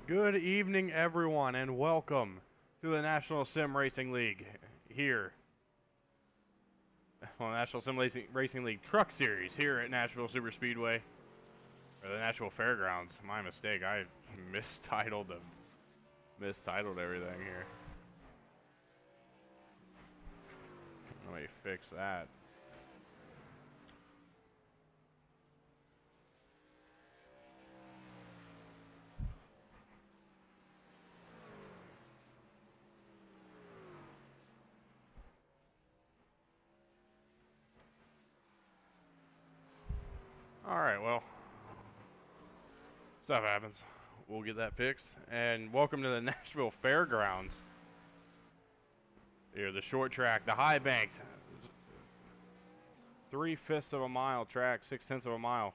Good evening, everyone, and welcome to the National Sim Racing League here. Well, National Sim Racing League Truck Series here at Nashville Superspeedway, or the Nashville Fairgrounds. My mistake. I mistitled everything here. Let me fix that. Alright, well, stuff happens. We'll get that fixed. And welcome to the Nashville Fairgrounds. Here, the short track, the high banked, 3/5 of a mile track, 6/10 of a mile.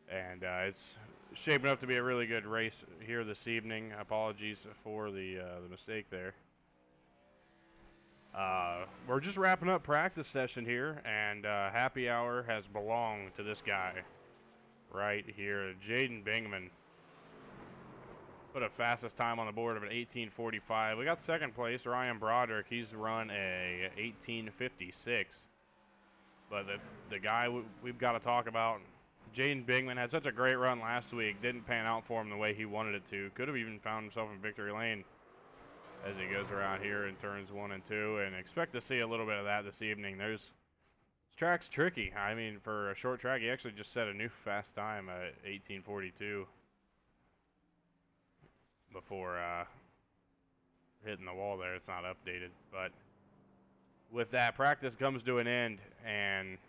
And it's shaping up to be a really good race here this evening. Apologies for the mistake there. We're just wrapping up practice session here, and happy hour has belonged to this guy right here, Jaden Bingman. Put a fastest time on the board of an 18:45. We got second place, Ryan Broderick. He's run a 18:56. But the guy we've got to talk about, Jaden Bingman, had such a great run last week. Didn't pan out for him the way he wanted it to. Could have even found himself in victory lane as he goes around here in turns 1 and 2. And expect to see a little bit of that this evening. This track's tricky. I mean, for a short track, he actually just set a new fast time at 18:42 before hitting the wall there. It's not updated. But with that, practice comes to an end, and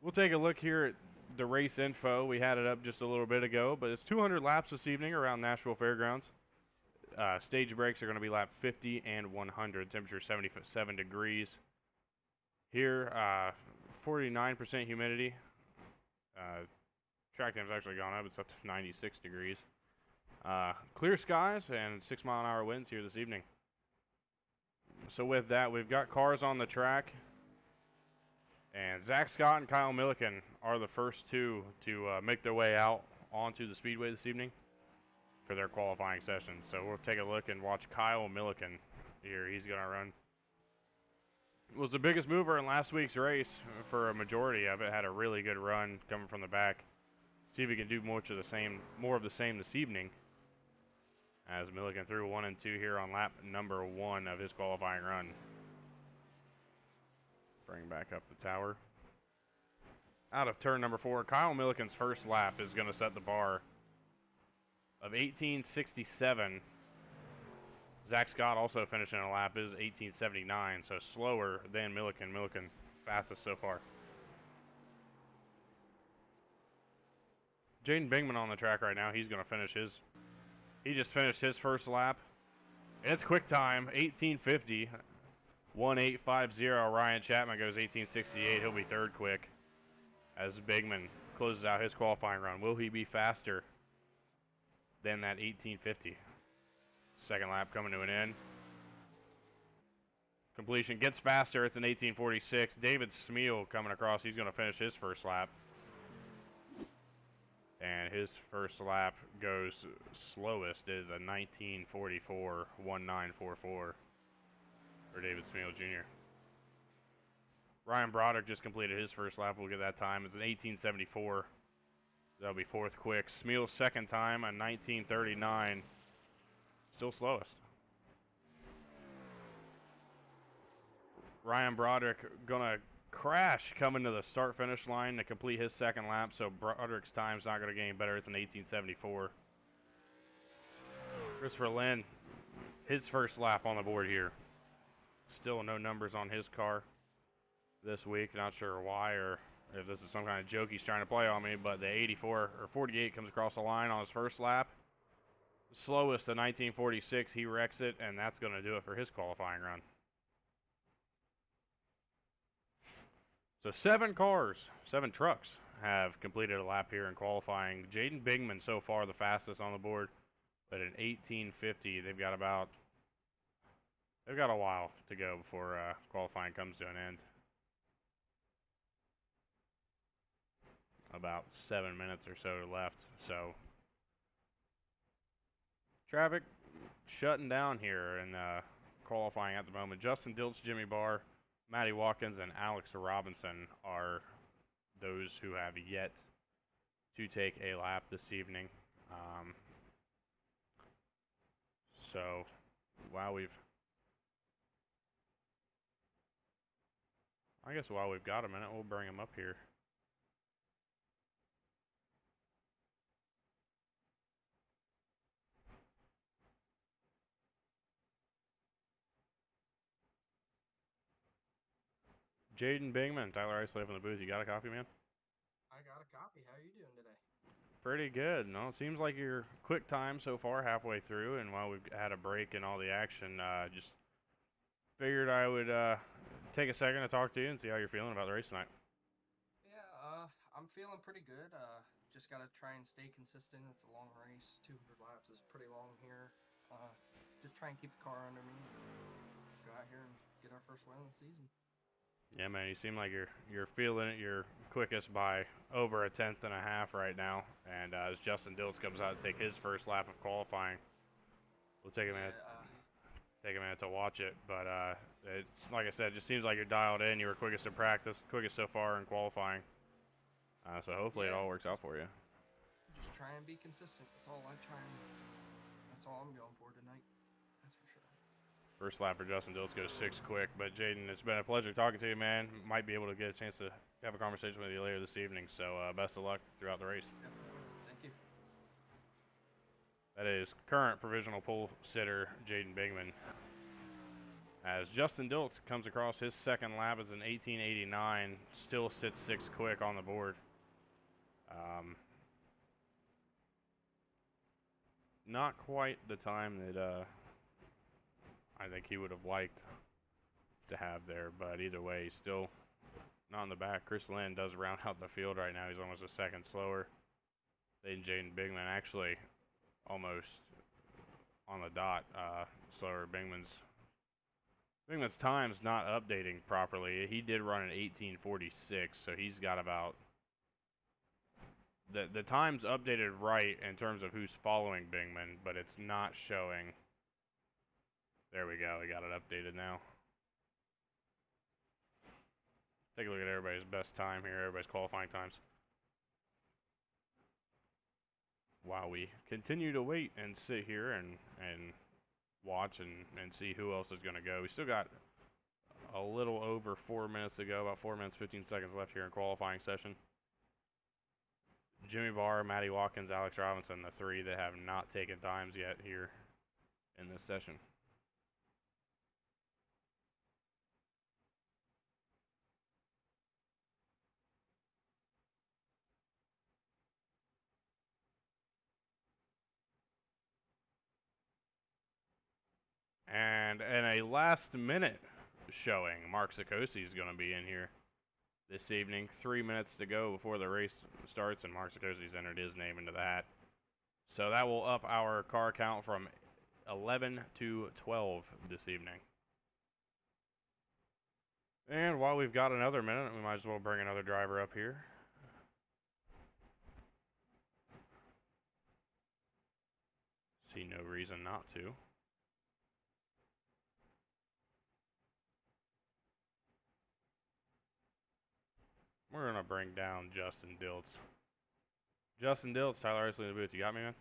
we'll take a look here at the race info. We had it up just a little bit ago, but it's 200 laps this evening around Nashville Fairgrounds. Stage breaks are going to be lap 50 and 100. Temperature 77 degrees. Here, 49% humidity. Track time's actually gone up. It's up to 96 degrees. Clear skies and 6-mile-an-hour winds here this evening. So with that, we've got cars on the track. And Zack Scott and Kyle Milliken are the first two to make their way out onto the speedway this evening for their qualifying session. So we'll take a look and watch Kyle Milliken here. He's going to run. Was the biggest mover in last week's race for a majority of it. Had a really good run coming from the back. See if he can do more of the same this evening. As Milliken threw 1 and 2 here on lap number 1 of his qualifying run. Bring back up the tower. Out of turn number 4, Kyle Milliken's first lap is going to set the bar of 18:67. Zack Scott also finishing a lap is 18:79, so slower than Milliken. Milliken fastest so far. Jaden Bingman on the track right now. He's going to finish his. He just finished his first lap. It's quick time, 18:50. 1850. Ryan Chapman goes 18:68. He'll be third quick as Bingman closes out his qualifying run. Will he be faster than that 18:50? Second lap coming to an end. Completion gets faster. It's an 18:46. David Smeal coming across. He's going to finish his first lap. And his first lap goes slowest is a 19:44, 19:44 for David Smeal Jr. Ryan Broderick just completed his first lap. We'll get that time. It's an 18:74. That'll be fourth quick. Smeal's second time, a 19:39. Still slowest. Ryan Broderick gonna crash coming to the start-finish line to complete his second lap, so Broderick's time's not gonna get any better. It's an 18:74. Christopher Lynn, his first lap on the board here. Still no numbers on his car this week. Not sure why or if this is some kind of joke he's trying to play on me, but the 84 or 48 comes across the line on his first lap. Slowest, the 19:46. He wrecks it, and that's going to do it for his qualifying run. So 7 trucks have completed a lap here in qualifying. Jaden Bingman so far the fastest on the board, but at 18:50, they've got a while to go before qualifying comes to an end. About 7 minutes or so left. So Traffic shutting down here in qualifying at the moment. Justin Dilts, Jimmy Barr, Maddie Watkins, and Alex Robinson are those who have yet to take a lap this evening. So while we've got a minute, we'll bring them up here. Jaden Bingman, Tyler Isley from the booth. You got a copy, man? I got a copy. How are you doing today? Pretty good. No, it seems like you're quick time so far, halfway through, and while we've had a break in all the action, just figured I would take a second to talk to you and see how you're feeling about the race tonight. Yeah, I'm feeling pretty good. Just got to try and stay consistent. It's a long race. 200 laps is pretty long here. Just try and keep the car under me and go out here and get our first win of the season. Yeah, man, you seem like you're feeling it. You're quickest by over a tenth and a half right now. And as Justin Dilts comes out to take his first lap of qualifying, we'll take a minute to watch it. But it's like I said, it just seems like you're dialed in. You were quickest in practice, quickest so far in qualifying. So hopefully it all works out for you. Just try and be consistent. That's all I'm going for tonight. That's for sure. First lap for Justin Dilts goes 6 quick. But Jaden, it's been a pleasure talking to you, man. Might be able to get a chance to have a conversation with you later this evening. So best of luck throughout the race. Definitely. Thank you. That is current provisional pole sitter Jaden Bingman. As Justin Dilts comes across his second lap as an 1889, still sits 6 quick on the board. Not quite the time that I think he would have liked to have there, but either way, he's still not in the back. Chris Lynn does round out the field right now. He's almost a second slower than Jaden Bingman. Actually, almost on the dot slower. Bingman's time's not updating properly. He did run an 1846, so he's got about the time's updated right in terms of who's following Bingman, but it's not showing. There we go. We got it updated now. Take a look at everybody's best time here, everybody's qualifying times. While we continue to wait and sit here and watch and see who else is going to go. We still got a little over 4 minutes to go, about 4 minutes, 15 seconds left here in qualifying session. Jimmy Barr, Maddie Watkins, Alex Robinson, the three that have not taken times yet here in this session. And in a last minute showing, Mark Sikosi is going to be in here this evening. 3 minutes to go before the race starts, and Mark Sikosi's entered his name into the hat. So that will up our car count from 11 to 12 this evening. And while we've got another minute, we might as well bring another driver up here. See no reason not to. We're going to bring down Justin Dilts. Justin Dilts, Tyler Isley in the booth. You got me, man?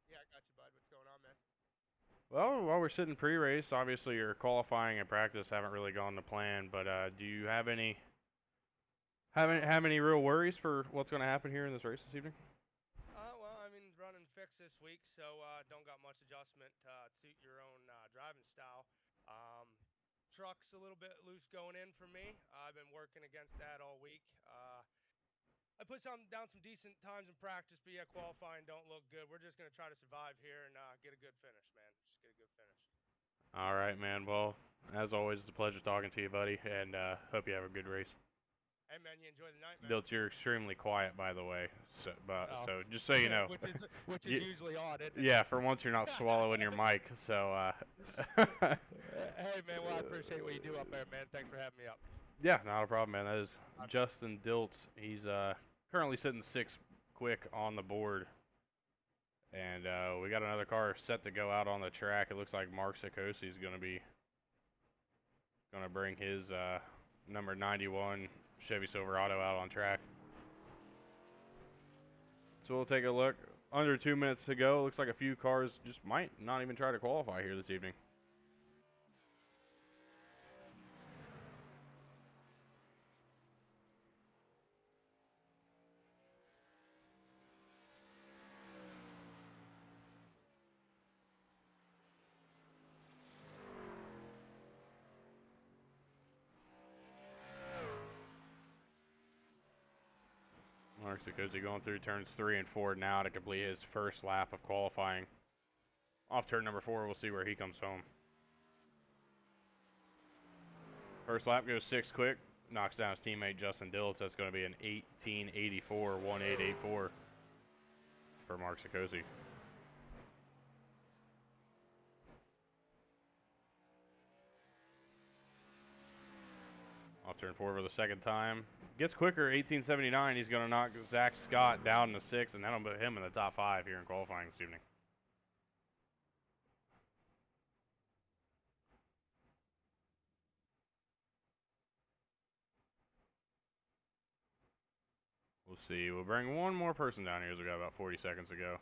Yeah, I got you, bud. What's going on, man? Well, while we're sitting pre-race, obviously your qualifying and practice haven't really gone to plan, but do you have any real worries for what's going to happen here in this race this evening? Well, I mean, running fixed this week, so don't got much adjustment to suit your own driving style. Truck's a little bit loose going in for me. I've been working against that all week. I put down some decent times in practice, but yeah, qualifying don't look good. We're just going to try to survive here and get a good finish, man. Just get a good finish. All right, man. Well, as always, it's a pleasure talking to you, buddy, and hope you have a good race. Hey, man, you enjoy the night, man. Dilts, you're extremely quiet, by the way. So just so you know. which is usually odd, isn't it? Yeah, for once you're not swallowing your mic, so. Hey, man, well, I appreciate what you do up there, man. Thanks for having me up. Yeah, not a problem, man. That is Justin Dilts. He's currently sitting 6 quick on the board And we got another car set to go out on the track. It looks like Mark Sikosi is going to bring his number 91 Chevy Silverado out on track. So we'll take a look. Under 2 minutes to go. Looks like a few cars just might not even try to qualify here this evening. Mark Sikosi going through turns 3 and 4 now to complete his first lap of qualifying. Off turn number 4, we'll see where he comes home. First lap goes 6 quick. Knocks down his teammate Justin Dilts. That's going to be an 18.84, 1884 for Mark Sikosi. Off turn 4 for the second time. Gets quicker, 1879. He's going to knock Zack Scott down to 6, and that'll put him in the top 5 here in qualifying this evening. We'll see. We'll bring one more person down here as we got about 40 seconds to go.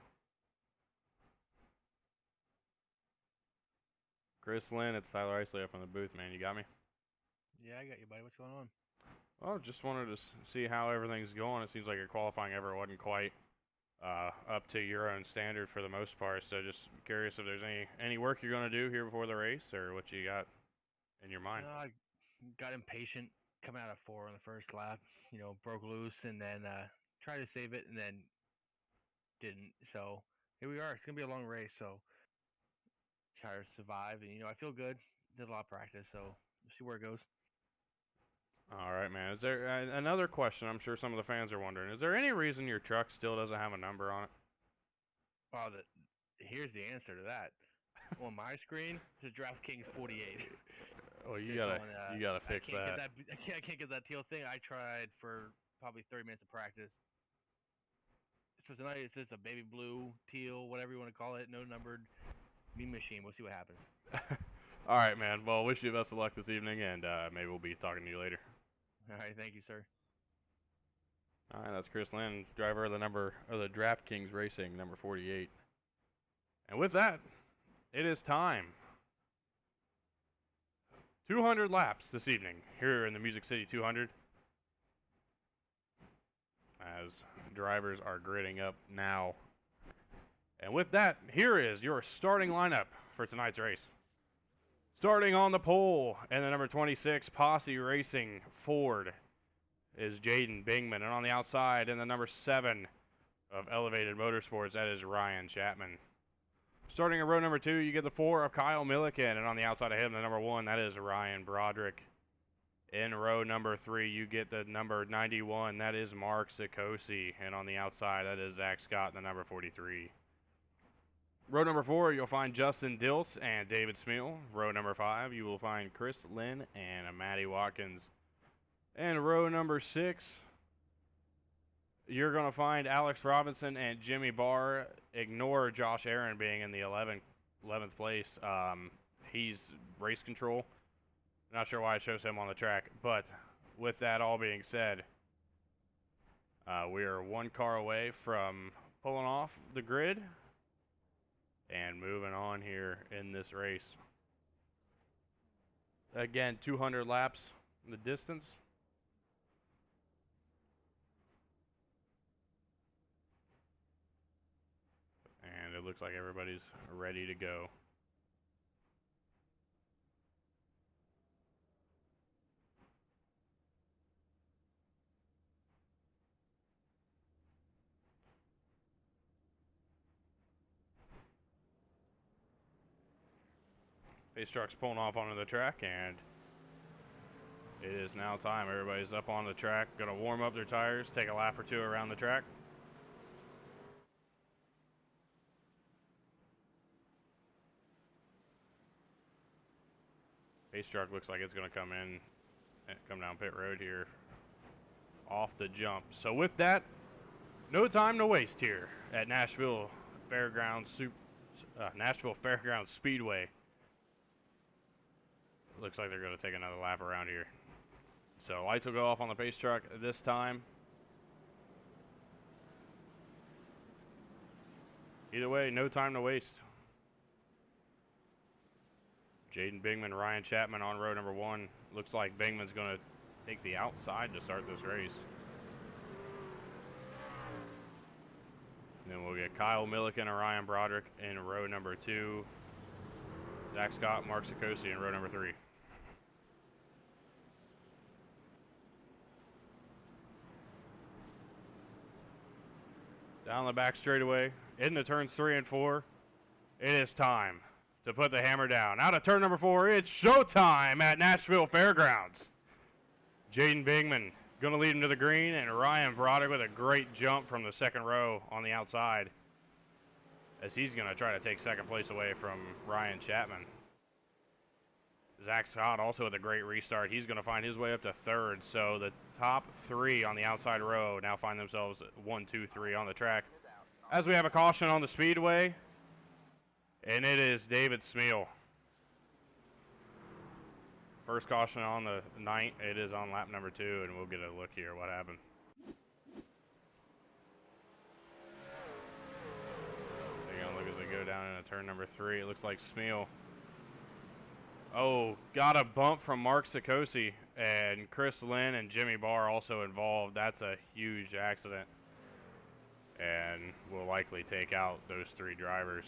Chris Lynn, it's Tyler Isley up in the booth, man. You got me? Yeah, I got you, buddy. What's going on? Well, just wanted to see how everything's going. It seems like your qualifying ever wasn't quite up to your own standard for the most part. So just curious if there's any work you're going to do here before the race, or what you got in your mind. I got impatient coming out of 4 on the first lap. Broke loose and then tried to save it and then didn't. So here we are. It's gonna be a long race. So try to survive, and I feel good. Did a lot of practice, so we'll see where it goes. All right, man. Is there another question? I'm sure some of the fans are wondering. Is there any reason your truck still doesn't have a number on it? Well, here's the answer to that. On my screen, it's DraftKings 48. Oh, you gotta fix that. I can't get that teal thing. I tried for probably 30 minutes of practice. So tonight it's just a baby blue, teal, whatever you want to call it, no numbered mean machine. We'll see what happens. All right, man. Well, wish you the best of luck this evening, and maybe we'll be talking to you later. All right, thank you, sir. All right, that's Chris Lynn, driver of the DraftKings Racing, number 48. And with that, it is time. 200 laps this evening here in the Music City 200. As drivers are gridding up now. And with that, here is your starting lineup for tonight's race. Starting on the pole, and the number 26 Posse Racing Ford is Jaden Bingman. And on the outside, in the number 7 of Elevated Motorsports, that is Ryan Chapman. Starting in row number 2, you get the 4 of Kyle Milliken. And on the outside of him, the number 1, that is Ryan Broderick. In row number 3, you get the number 91, that is Mark Sikosi. And on the outside, that is Zack Scott, the number 43. Row number 4, you'll find Justin Dilts and David Smeal. Row number 5, you will find Chris Lynn and Maddie Watkins. And row number 6, you're going to find Alex Robinson and Jimmy Barr. Ignore Josh Aaron being in the 11th place. He's race control. Not sure why it shows him on the track. But with that all being said, we are one car away from pulling off the grid and moving on here in this race. Again, 200 laps in the distance. And it looks like everybody's ready to go. Pace truck's pulling off onto the track, and it is now time. Everybody's up on the track, gonna warm up their tires, take a lap or two around the track. Pace truck looks like it's gonna come in and come down pit road here off the jump. So with that, no time to waste here at Nashville Nashville Fairgrounds Speedway. Looks like they're going to take another lap around here. So lights will go off on the pace truck this time. Either way, no time to waste. Jaden Bingman, Ryan Chapman on row number 1. Looks like Bingman's going to take the outside to start this race. And then we'll get Kyle Milliken and Ryan Broderick in row number 2. Zack Scott, Mark Sikosi in row number 3. Down the back straightaway, into turns 3 and 4. It is time to put the hammer down. Out of turn number 4, it's showtime at Nashville Fairgrounds. Jaden Bingman going to lead him to the green, and Ryan Broderick with a great jump from the second row on the outside, as he's going to try to take second place away from Ryan Chapman. Zack Scott also with a great restart. He's going to find his way up to third. So the top 3 on the outside row now find themselves 1, 2, 3 on the track. As we have a caution on the speedway, and it is David Smeal. First caution on the night. It is on lap number 2, and we'll get a look here what happened. They're going to look as they go down into turn number 3. It looks like Smeal. Oh, got a bump from Mark Sikosi, and Chris Lynn and Jimmy Barr also involved. That's a huge accident, and will likely take out those 3 drivers.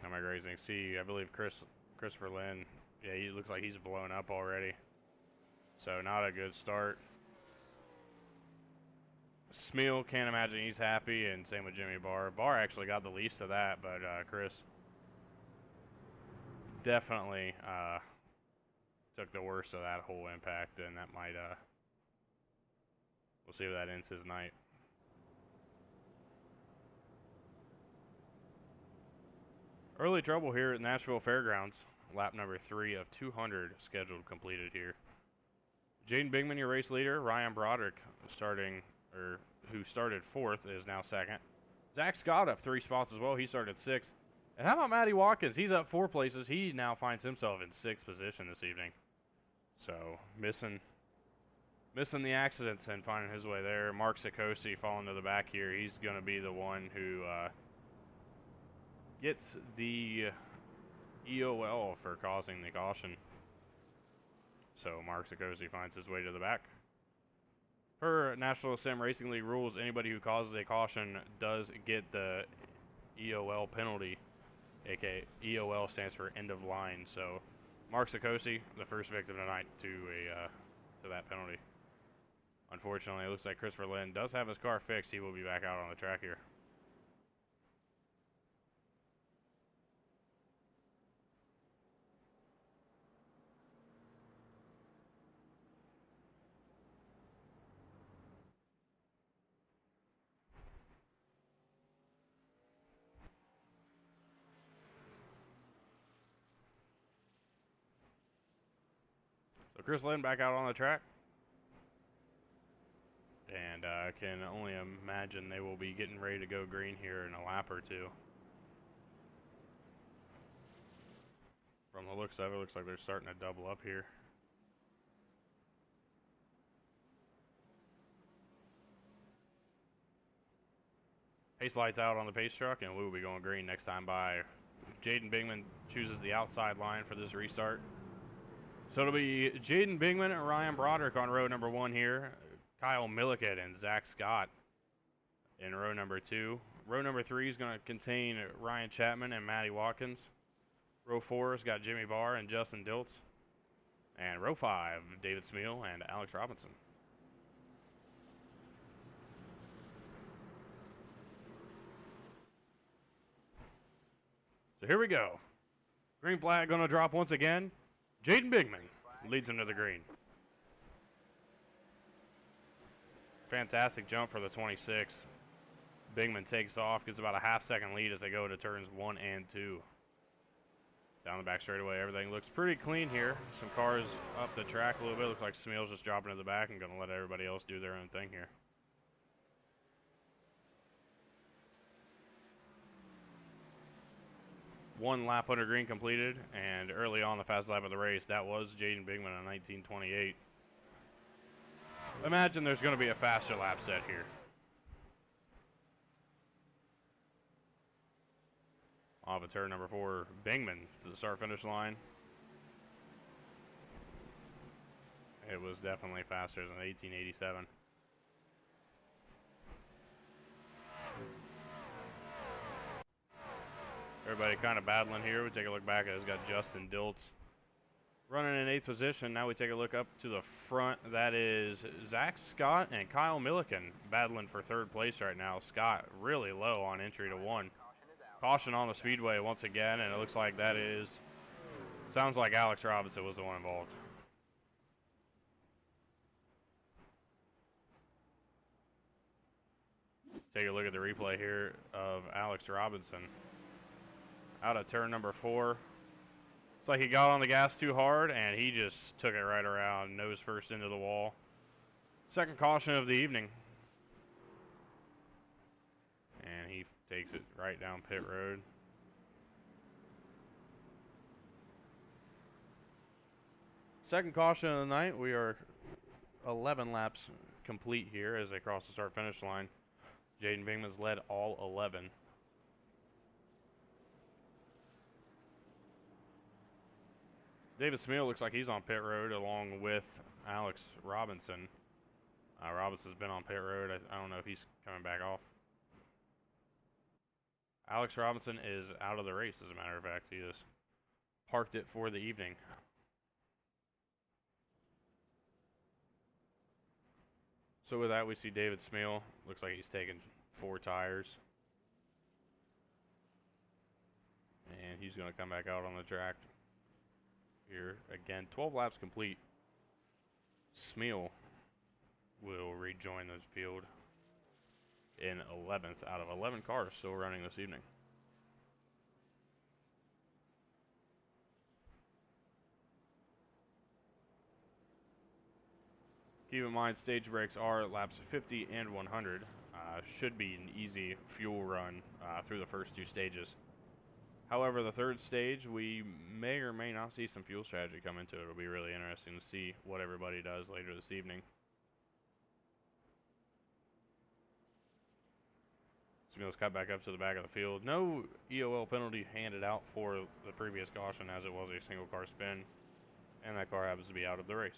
Am I grazing? See, I believe Christopher Lynn, yeah, he looks like he's blown up already. So not a good start. Smeal, can't imagine he's happy, and same with Jimmy Barr. Barr actually got the least of that, but Chris definitely took the worst of that whole impact, and that might, we'll see if that ends his night. Early trouble here at Nashville Fairgrounds. Lap number 3 of 200 scheduled completed here. Jaden Bingman, your race leader. Ryan Broderick, who started 4th, is now 2nd. Zack Scott up 3 spots as well. He started 6th. And how about Maddie Watkins? He's up 4 places. He now finds himself in 6th position this evening. So missing the accidents and finding his way there. Mark Sikosi falling to the back here. He's going to be the one who gets the EOL for causing the caution. So Mark Sikosi finds his way to the back. Per National Sim Racing League rules, anybody who causes a caution does get the EOL penalty, aka EOL stands for end of line. So Mark Sikosi, the first victim tonight to that penalty. Unfortunately, it looks like Christopher Lynn does have his car fixed. He will be back out on the track here. So Chris Lynn back out on the track. And I can only imagine they will be getting ready to go green here in a lap or 2. From the looks of it, looks like they're starting to double up here. Pace lights out on the pace truck, and we will be going green next time by. Jaden Bingman chooses the outside line for this restart. So it'll be Jaden Bingman and Ryan Broderick on row number 1 here. Kyle Milliken and Zack Scott in row number 2. Row number 3 is going to contain Ryan Chapman and Maddie Watkins. Row 4 has got Jimmy Barr and Justin Dilts. And row 5, David Smeal and Alex Robinson. So here we go. Green flag going to drop once again. Jaden Bingman leads him to the green. Fantastic jump for the 26. Bingman takes off, gets about a half-second lead as they go to turns 1 and 2. Down the back straightaway, everything looks pretty clean here. Some cars up the track a little bit. Looks like Smeal's just dropping to the back and going to let everybody else do their own thing here. One lap under green completed, and early on the fast lap of the race, that was Jaden Bingman on 1928. Imagine there's going to be a faster lap set here. Off of turn number 4, Bingman to the start-finish line. It was definitely faster than 1887. Everybody kind of battling here. We take a look back at it. It's got Justin Dilts running in 8th position. Now we take a look up to the front. That is Zack, Scott, and Kyle Milliken battling for 3rd place right now. Scott really low on entry to 1. Caution on the speedway once again, and it looks like that is, sounds like Alex Robinson was the one involved. Take a look at the replay here of Alex Robinson. Out of turn number 4. It's like he got on the gas too hard, and he just took it right around, nose first into the wall. Second caution of the evening. And he takes it right down pit road. Second caution of the night. We are 11 laps complete here as they cross the start-finish line. Jaden Bingman's led all 11. David Smeal looks like he's on pit road along with Alex Robinson. Robinson's been on pit road. I don't know if he's coming back off. Alex Robinson is out of the race, as a matter of fact. He just parked it for the evening. So with that, we see David Smeal. Looks like he's taking 4 tires. And he's going to come back out on the track. Here again, 12 laps complete. Smeal will rejoin the field in 11th out of 11 cars still running this evening. Keep in mind, stage breaks are laps 50 and 100. Should be an easy fuel run through the first 2 stages. However, the 3rd stage, we may or may not see some fuel strategy come into it. It'll be really interesting to see what everybody does later this evening. Smeal's cut back up to the back of the field. No EOL penalty handed out for the previous caution, as it was a single car spin, and that car happens to be out of the race.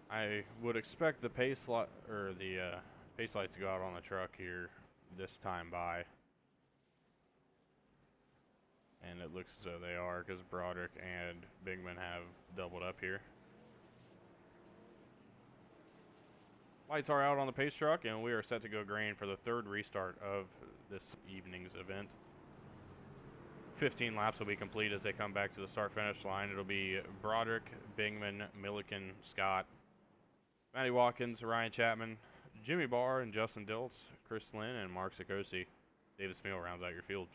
I would expect the pace light or the pace lights to go out on the truck here this time by, and it looks as though they are, because Broderick and Bingman have doubled up here. Lights are out on the pace truck, and we are set to go green for the 3rd restart of this evening's event. 15 laps will be complete as they come back to the start-finish line. It'll be Broderick, Bingman, Milliken, Scott, Maddie Watkins, Ryan Chapman, Jimmy Barr, and Justin Dilts, Chris Lynn, and Mark Sikosi. David Smeal rounds out your field.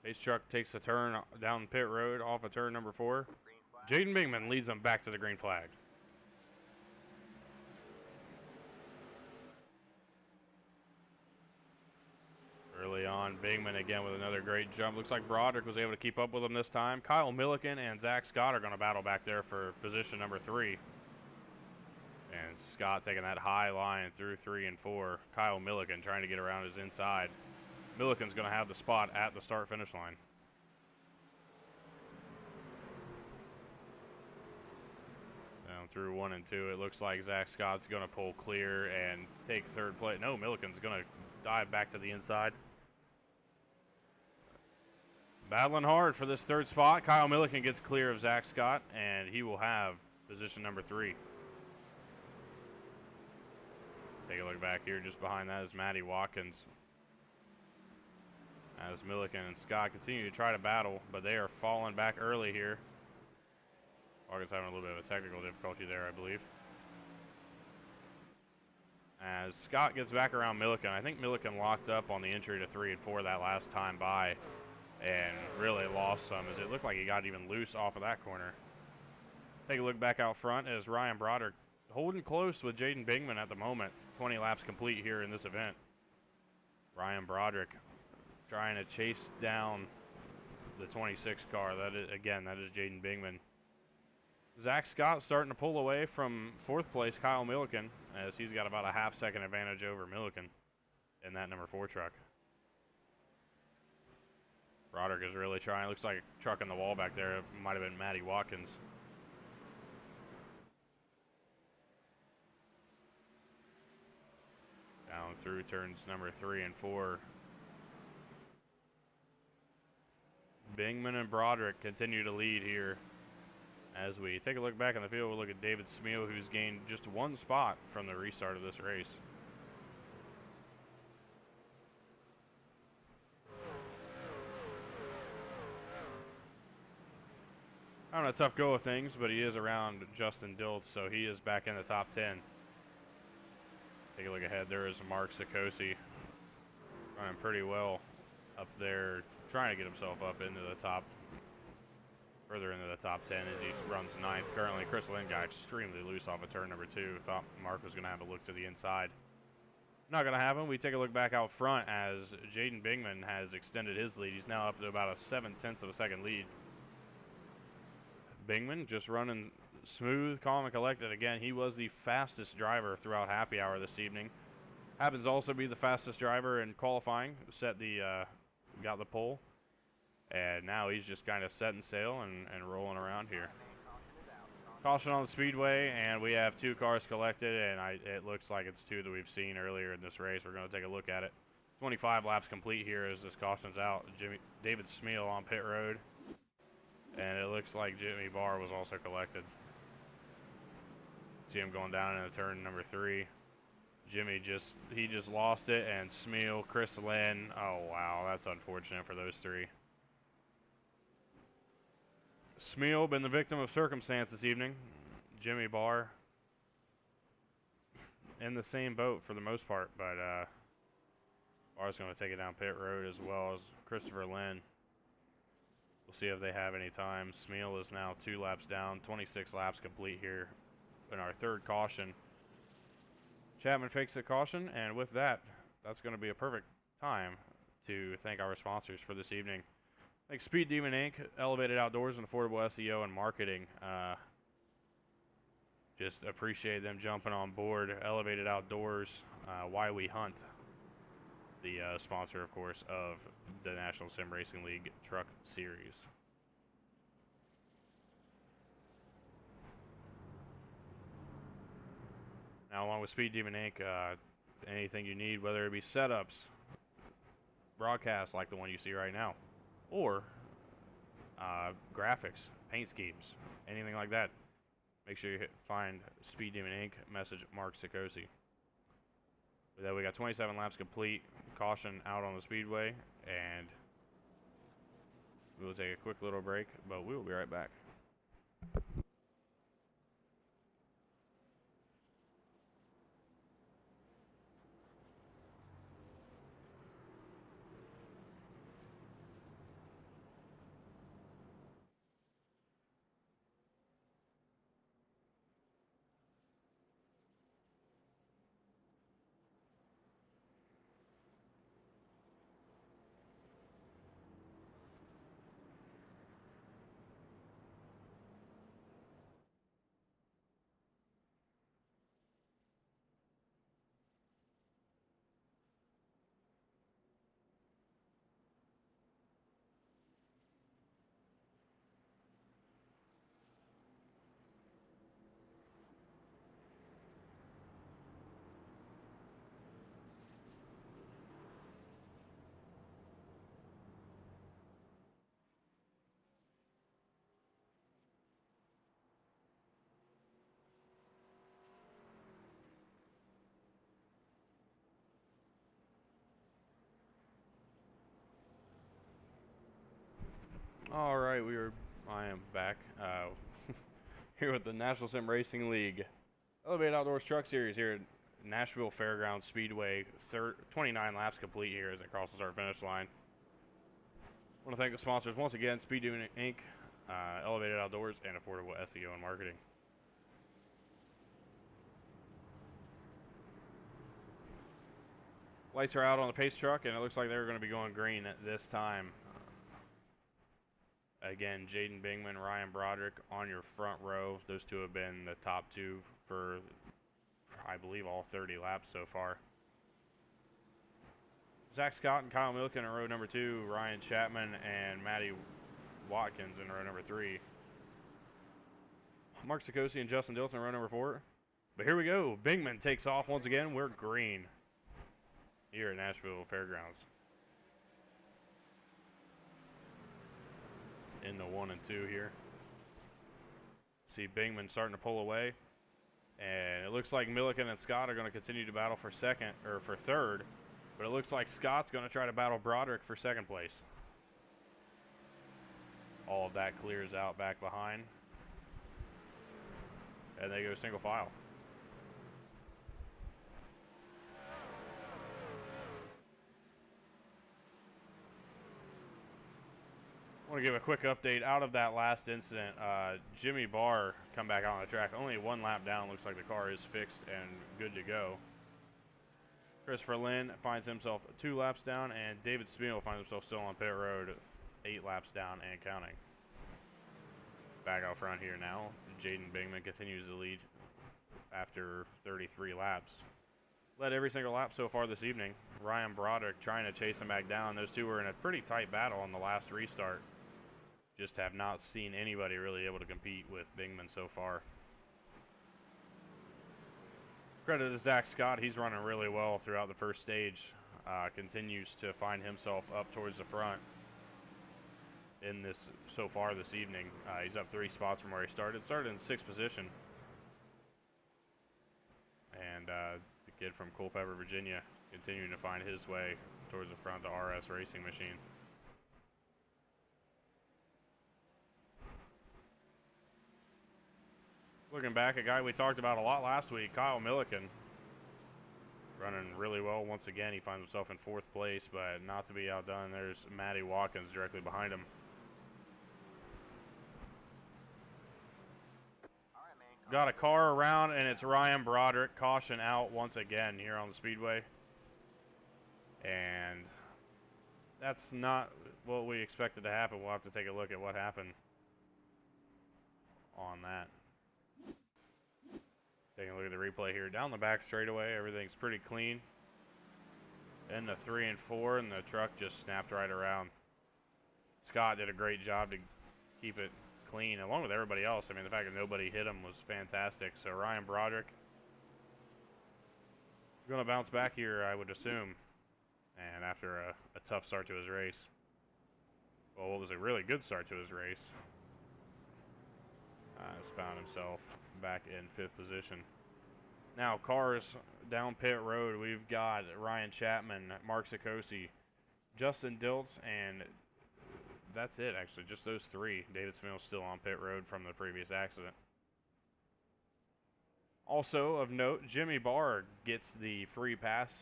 Pace truck takes a turn down pit road off of turn number 4. Jaden Bingman leads them back to the green flag. Early on, Bingman again with another great jump. Looks like Broderick was able to keep up with him this time. Kyle Milliken and Zack Scott are going to battle back there for position number 3. And Scott taking that high line through 3 and 4. Kyle Milliken trying to get around his inside. Milliken's going to have the spot at the start-finish line. Down through 1 and 2, it looks like Zach Scott's going to pull clear and take third place. No, Milliken's going to dive back to the inside. Battling hard for this third spot. Kyle Milliken gets clear of Zach Scott, and he will have position number 3. Take a look back here. Just behind that is Maddie Watkins. As Milliken and Scott continue to try to battle, but they are falling back early here. Watkins having a little bit of a technical difficulty there, I believe. As Scott gets back around Milliken, I think Milliken locked up on the entry to 3 and 4 that last time by and really lost some as it looked like he got even loose off of that corner. Take a look back out front as Ryan Broderick holding close with Jaden Bingman at the moment. 20 laps complete here in this event. Ryan Broderick trying to chase down the 26 car. That is Jaden Bingman. Zach Scott starting to pull away from 4th place Kyle Milliken as he's got about a half-second advantage over Milliken in that number 4 truck. Broderick is really trying. Looks like a truck in the wall back there. It might have been Maddie Watkins. Down through turns number 3 and 4. Bingman and Broderick continue to lead here. As we take a look back in the field, we'll look at David Smeal, who's gained just 1 spot from the restart of this race. Having a tough go of things, but he is around Justin Dilts, so he is back in the top 10. Take a look ahead. There is Mark Sikosi running pretty well up there, trying to get himself up into the top, further into the top 10 as he runs 9th. Currently, Chris Lynn got extremely loose off of turn number 2. Thought Mark was going to have to look to the inside. Not going to happen. We take a look back out front as Jaden Bingman has extended his lead. He's now up to about a 0.7 of a second lead. Bingman just running smooth, calm, and collected. Again, he was the fastest driver throughout happy hour this evening. Happens to also be the fastest driver in qualifying. Got the pole. And now he's just kind of setting sail and rolling around here. Caution on the speedway, and we have 2 cars collected, and it looks like it's 2 that we've seen earlier in this race. We're going to take a look at it. 25 laps complete here as this caution's out. David Smeal on pit road. And it looks like Jimmy Barr was also collected. See him going down into turn number 3. Jimmy just lost it, and Smeal, Chris Lynn. Oh, wow, that's unfortunate for those 3. Smeal been the victim of circumstance this evening. Jimmy Barr in the same boat for the most part, but Barr's going to take it down pit road as well as Christopher Lynn. We'll see if they have any time. Smeal is now 2 laps down, 26 laps complete here in our 3rd caution. Chapman fakes the caution, and with that, that's going to be a perfect time to thank our sponsors for this evening. Thanks Speed Demon Inc., Elevated Outdoors and Affordable SEO and Marketing. Just appreciate them jumping on board. Elevated Outdoors, Why We Hunt, the sponsor, of course, of the National Sim Racing League Truck Series. Now, along with Speed Demon Inc., anything you need, whether it be setups, broadcasts like the one you see right now, or graphics, paint schemes, anything like that, make sure you find Speed Demon Inc., message Mark Sikosi. With that, we got 27 laps complete, caution out on the speedway, and we'll take a quick little break, but we will be right back. All right, I am back here with the National Sim Racing League Elevated Outdoors Truck Series here at Nashville Fairgrounds Speedway. 29 laps complete here as it crosses our finish line. I want to thank the sponsors once again: Speed Doing Inc., Elevated Outdoors, and Affordable SEO and Marketing. Lights are out on the pace truck, and it looks like they're going to be going green at this time. Again, Jaden Bingman, Ryan Broderick on your front row. Those two have been the top two for, I believe, all 30 laps so far. Zack Scott and Kyle Milliken in row number 2. Ryan Chapman and Maddie Watkins in row number 3. Mark Sikosi and Justin Dilts in row number 4. But here we go. Bingman takes off once again. We're green here at Nashville Fairgrounds. In the 1 and 2 here. See Bingman starting to pull away. And it looks like Milliken and Scott are going to continue to battle for third. But it looks like Scott's going to try to battle Broderick for second place. All of that clears out back behind. And they go single file. I want to give a quick update out of that last incident. Jimmy Barr come back out on the track. Only 1 lap down. Looks like the car is fixed and good to go. Christopher Lynn finds himself 2 laps down, and David Smeal finds himself still on pit road, 8 laps down and counting. Back out front here now. Jaden Bingman continues to lead after 33 laps. Led every single lap so far this evening. Ryan Broderick trying to chase him back down. Those two were in a pretty tight battle on the last restart. Just have not seen anybody really able to compete with Bingman so far. Credit to Zack Scott. He's running really well throughout the first stage. Continues to find himself up towards the front in this so far this evening. He's up 3 spots from where he started. Started in 6th position. And the kid from Culpeper, Virginia, continuing to find his way towards the front of the RS Racing machine. Looking back, a guy we talked about a lot last week, Kyle Milliken, running really well once again. He finds himself in 4th place, but not to be outdone. There's Maddie Watkins directly behind him. Got a car around, and it's Ryan Broderick. Caution out once again here on the speedway. And that's not what we expected to happen. We'll have to take a look at what happened on that. Taking a look at the replay here. Down the back straightaway, everything's pretty clean. In the 3 and 4, and the truck just snapped right around. Scott did a great job to keep it clean, along with everybody else. I mean, the fact that nobody hit him was fantastic. So Ryan Broderick going to bounce back here, I would assume. And after a tough start to his race. Well, it was a really good start to his race. Has found himself back in 5th position. Now, cars down pit road, we've got Ryan Chapman, Mark Sikosi, Justin Dilts, and that's it, actually. Just those 3. David Smith's still on pit road from the previous accident. Also, of note, Jimmy Barr gets the free pass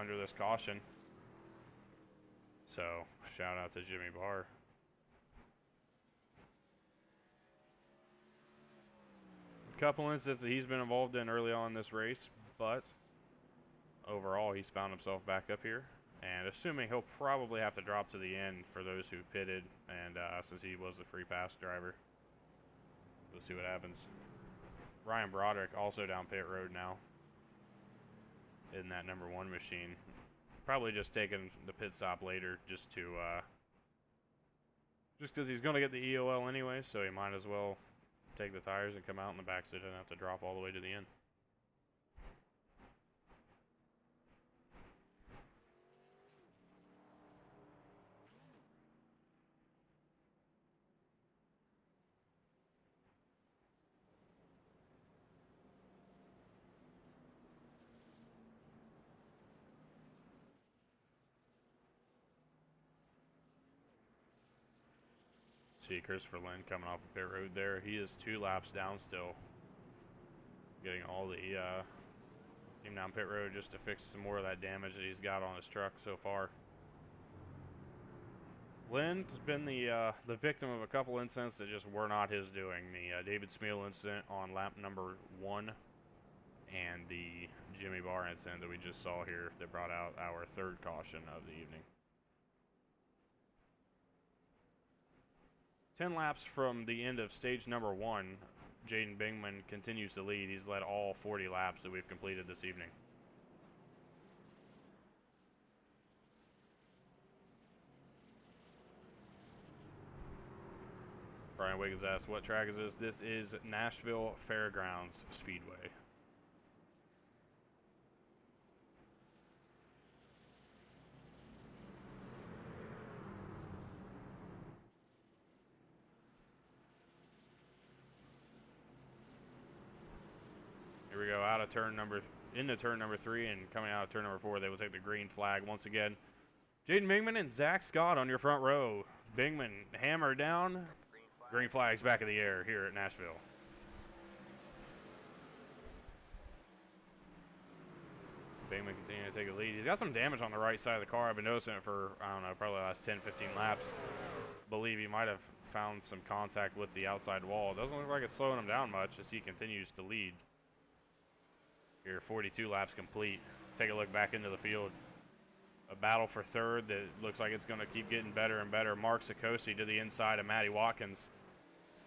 under this caution. So, shout out to Jimmy Barr. Couple incidents that he's been involved in early on in this race, but overall he's found himself back up here, and assuming he'll probably have to drop to the end for those who pitted, and since he was the free pass driver, we'll see what happens. Ryan Broderick also down pit road now in that number 1 machine, probably just taking the pit stop later just because he's going to get the EOL anyway, so he might as well take the tires and come out in the back so he doesn't have to drop all the way to the end. See Christopher Lynn coming off the pit road there. He is 2 laps down still. Getting all the came down pit road just to fix some more of that damage that he's got on his truck so far. Lynn has been the victim of a couple incidents that just were not his doing. The David Smeal incident on lap number 1 and the Jimmy Barr incident that we just saw here that brought out our 3rd caution of the evening. 10 laps from the end of stage number 1, Jaden Bingman continues to lead. He's led all 40 laps that we've completed this evening. Brian Wiggins asks, what track is this? This is Nashville Fairgrounds Speedway. Here we go, into turn number 3, and coming out of turn number 4, they will take the green flag once again. Jaden Bingman and Zack Scott on your front row. Bingman hammer down. Green flag's back in the air here at Nashville. Bingman continuing to take the lead. He's got some damage on the right side of the car. I've been noticing it for, I don't know, probably the last 10, 15 laps. Believe he might have found some contact with the outside wall. Doesn't look like it's slowing him down much as he continues to lead. Here, 42 laps complete. Take a look back into the field. A battle for 3rd that looks like it's going to keep getting better and better. Mark Sikosi to the inside of Maddie Watkins.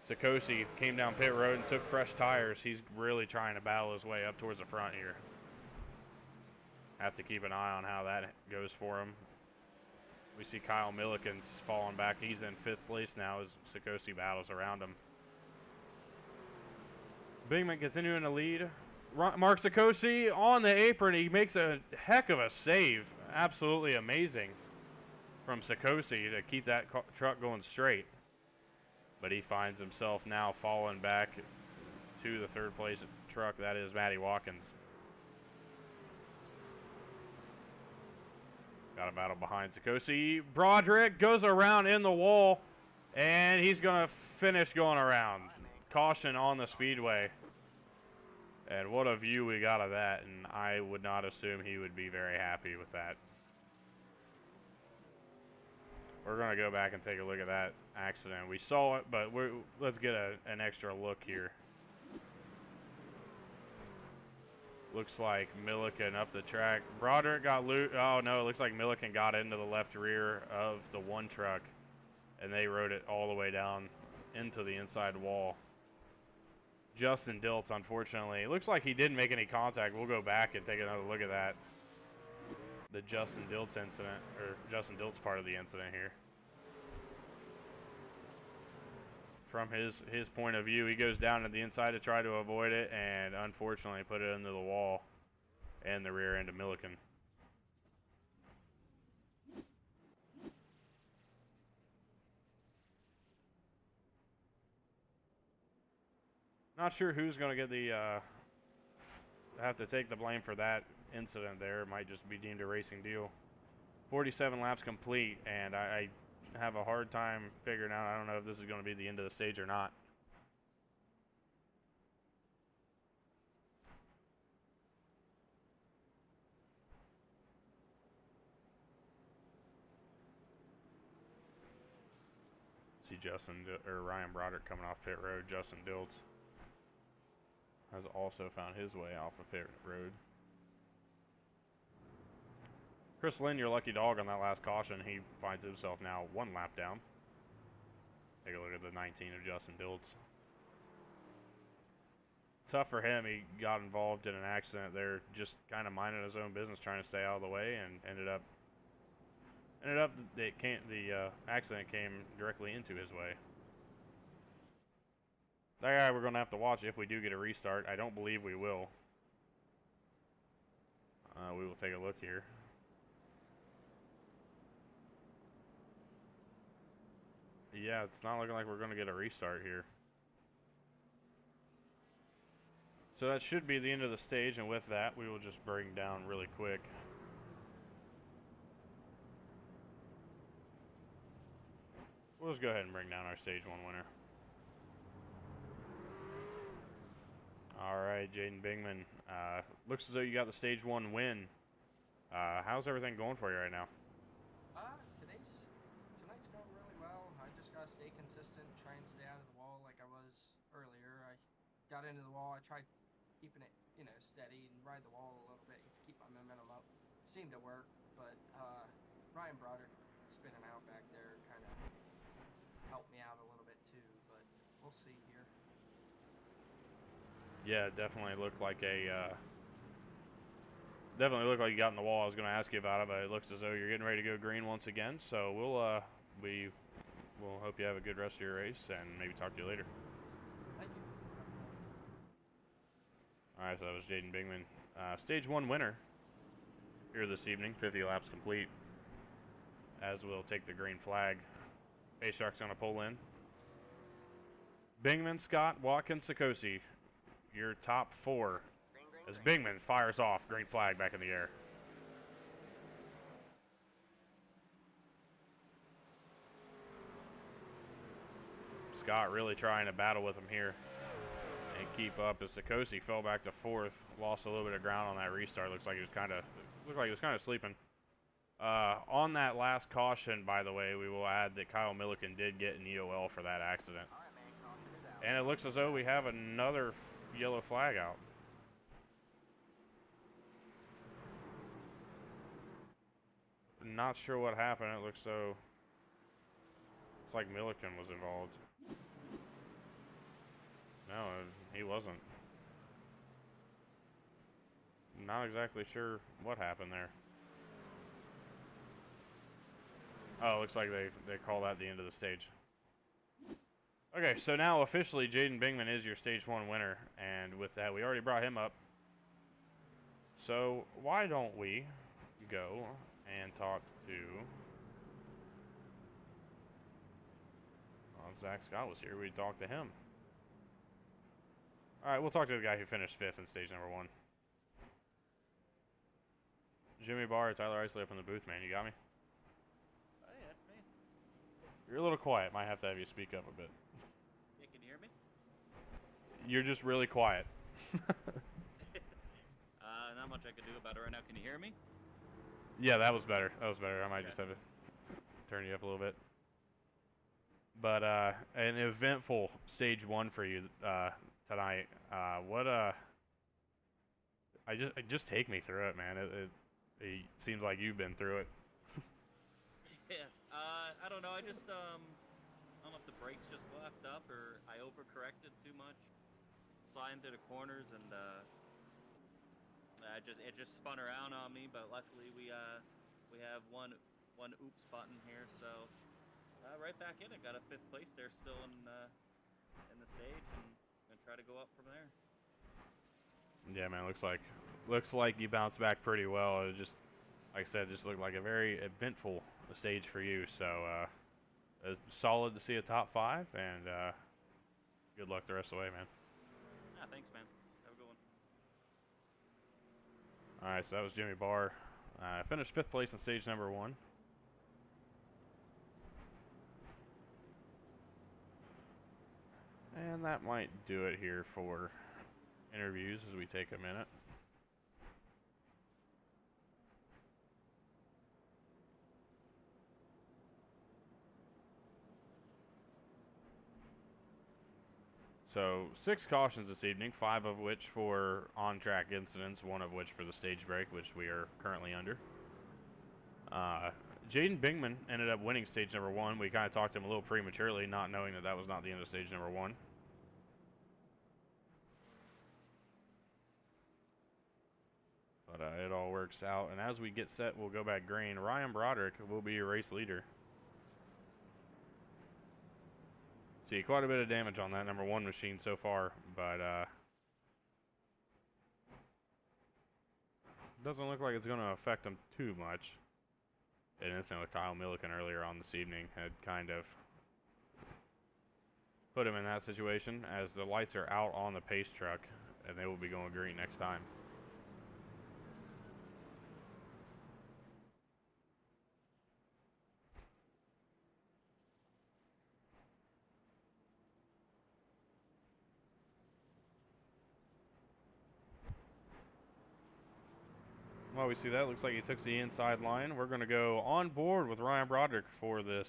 Sikosi came down pit road and took fresh tires. He's really trying to battle his way up towards the front here. Have to keep an eye on how that goes for him. We see Kyle Milliken's falling back. He's in 5th place now as Sikosi battles around him. Bingman continuing to lead. Mark Sikosi on the apron. He makes a heck of a save. Absolutely amazing from Sikosi to keep that truck going straight. But he finds himself now falling back to the 3rd place truck. That is Maddie Watkins. Got a battle behind Sikosi. Broderick goes around in the wall, and he's going to finish going around. Caution on the speedway. And what a view we got of that, and I would not assume he would be very happy with that. We're going to go back and take a look at that accident. We saw it, but let's get an extra look here. Looks like Milliken up the track. Broderick got loose. Oh, no, it looks like Milliken got into the left rear of the 1 truck, and they rode it all the way down into the inside wall. Justin Dilts, unfortunately. It looks like he didn't make any contact. We'll go back and take another look at that. The Justin Dilts incident, or Justin Dilts part of the incident here. From his point of view, he goes down to the inside to try to avoid it, and unfortunately put it into the wall and the rear end of Milliken. Not sure who's going to get the have to take the blame for that incident there. It might just be deemed a racing deal. 47 laps complete, and I have a hard time figuring out. I don't know if this is going to be the end of the stage or not. See Ryan Broderick coming off pit road. Justin Dilts has also found his way off of pit road. Chris Lynn, your lucky dog on that last caution. He finds himself now 1 lap down. Take a look at the 19 of Justin Dilts. Tough for him. He got involved in an accident there, just kind of minding his own business, trying to stay out of the way, and ended up the accident came directly into his way. That guy we're going to have to watch if we do get a restart. I don't believe we will. We will take a look here. Yeah, it's not looking like we're going to get a restart here. So that should be the end of the stage, and with that, we will just bring down really quick. We'll just go ahead and bring down our Stage 1 winner. All right, Jaden Bingman. Looks as though you got the Stage 1 win. How's everything going for you right now? Tonight's going really well. I just gotta stay consistent, try and stay out of the wall like I was earlier. I got into the wall. I tried keeping it, steady and ride the wall a little bit and keep my momentum up. Seemed to work, but Broderick spinning out back there kind of helped me out a little bit too. But we'll see here. Yeah, it definitely looked like definitely looked like you got in the wall. I was going to ask you about it, but it looks as though you're getting ready to go green once again. So we'll hope you have a good rest of your race and maybe talk to you later. Thank you. All right, so that was Jaden Bingman, Stage 1 winner here this evening. 50 laps complete. As we'll take the green flag. Pace Shark's going to pull in. Bingman, Scott, Watkins, Sikosi, your top 4. As Bingman fires off, green flag back in the air. Scott really trying to battle with him here and keep up as Sikosi fell back to 4th, lost a little bit of ground on that restart. Looks like he was kind of sleeping. On that last caution, by the way, we will add that Kyle Milliken did get an EOL for that accident. And it looks as though we have another yellow flag out. Not sure what happened. It looks like Milliken was involved. No, he wasn't. Not exactly sure what happened there. Oh, looks like they call that the end of the stage. Okay, so now officially Jaden Bingman is your Stage 1 winner, and with that we already brought him up. So why don't we go and talk to Zack Scott was here. We'd talk to him. All right, we'll talk to the guy who finished 5th in stage number 1. Jimmy Barr, Tyler Isley up in the booth, man. You got me? Hey, that's me. You're a little quiet. Might have to have you speak up a bit. Yeah, can you hear me? You're just really quiet. Not much I can do about it right now. Can you hear me? Yeah, that was better. That was better. I might Okay. just have to turn you up a little bit. But an eventful stage 1 for you tonight. Just take me through it, man. It seems like you've been through it. Yeah. I don't know. I don't know if the brakes just left up or I overcorrected too much. Sliding through the corners and it just spun around on me. But luckily we have one oops button here, so right back in it. Got a 5th place there, still in the stage, and gonna try to go up from there. Yeah, man. Looks like you bounced back pretty well. It just, like I said, just looked like a very eventful stage for you. So it's solid to see a top 5, and good luck the rest of the way, man. Yeah, thanks, man. Have a good one. All right, so that was Jimmy Barr. Finished 5th place in stage number 1. And that might do it here for interviews as we take a minute. So 6 cautions this evening, 5 of which for on-track incidents, 1 of which for the stage break, which we are currently under. Jaden Bingman ended up winning stage number 1. We kind of talked to him a little prematurely, not knowing that was not the end of stage number 1. But it all works out. And as we get set, we'll go back green. Ryan Broderick will be your race leader. See, quite a bit of damage on that number 1 machine so far, but doesn't look like it's going to affect him too much. An incident with Kyle Milliken earlier on this evening had kind of put him in that situation, as the lights are out on the pace truck, and they will be going green next time. while we see that, looks like he took the inside line. We're going to go on board with Ryan Broderick for this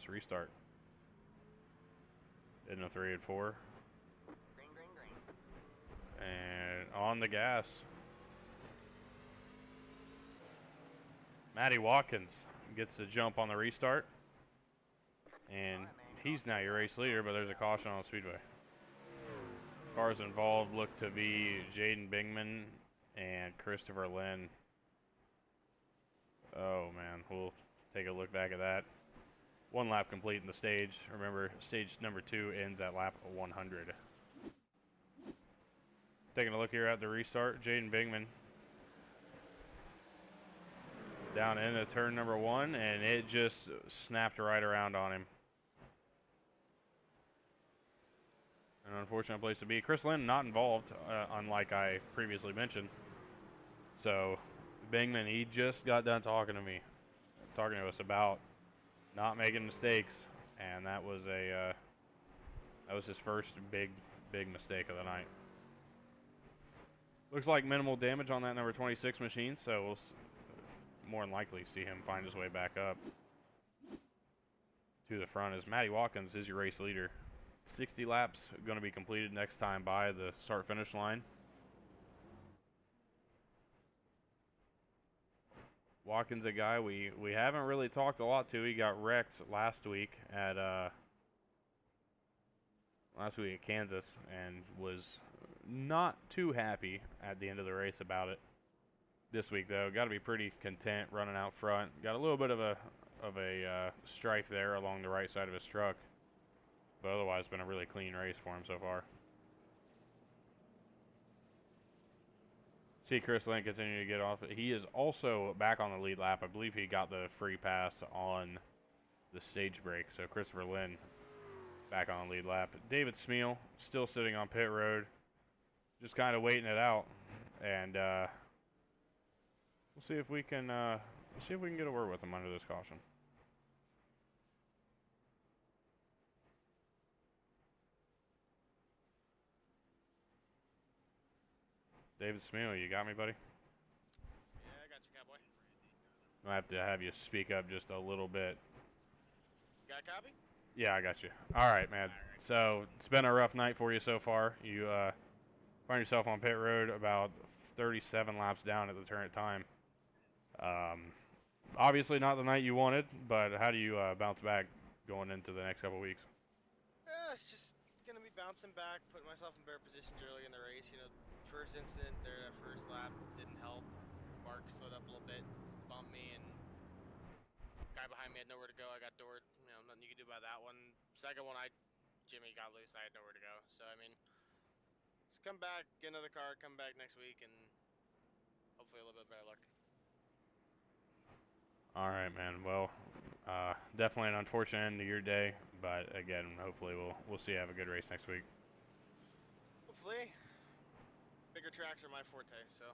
restart. In a 3 and 4. Green, green, green. And on the gas. Maddie Watkins gets the jump on the restart. And he's now your race leader, but there's a caution on the speedway. Cars involved look to be Jaden Bingman and Christopher Lynn. Oh man, we'll take a look back at that. 1 lap complete in the stage. Remember, stage number 2 ends at lap 100. Taking a look here at the restart, Jaden Bingman down into turn number 1, and it just snapped right around on him. An unfortunate place to be. Chris Lynn not involved, unlike I previously mentioned. So, Bingman, he just got done talking to us about not making mistakes, and that was his first big mistake of the night. Looks like minimal damage on that number 26 machine, so we'll more than likely see him find his way back up to the front. As Maddie Watkins is your race leader. 60 laps going to be completed next time by the start-finish line. Watkins, a guy we haven't really talked a lot to. He got wrecked last week at Kansas and was not too happy at the end of the race about it. This week though, got to be pretty content running out front. Got a little bit of a strife there along the right side of his truck, but otherwise been a really clean race for him so far. See Chris Lynn continue to get off. He is also back on the lead lap. I believe he got the free pass on the stage break. So Christopher Lynn back on the lead lap. David Smeal still sitting on pit road, just kind of waiting it out. And we'll see if we can get a word with him under this caution. David Smeal, you got me, buddy? Yeah, I got you, cowboy. I have to have you speak up just a little bit. Got a copy? Yeah, I got you. All right, man. So it's been a rough night for you so far. You find yourself on pit road about 37 laps down at the current time. Obviously not the night you wanted, but how do you bounce back going into the next couple weeks? Yeah, it's just gonna be bouncing back, putting myself in better positions early in the race. You know, first incident there, that first lap didn't help. Bark slowed up a little bit, bumped me, and guy behind me had nowhere to go. I got doored. You know, nothing you could do about that one. Second one, Jimmy got loose. I had nowhere to go. So I mean, just come back, get another car, come back next week, and hopefully a little bit better luck. All right, man. Well, definitely an unfortunate end to your day, but again, hopefully we'll see you have a good race next week. Hopefully, bigger tracks are my forte. So.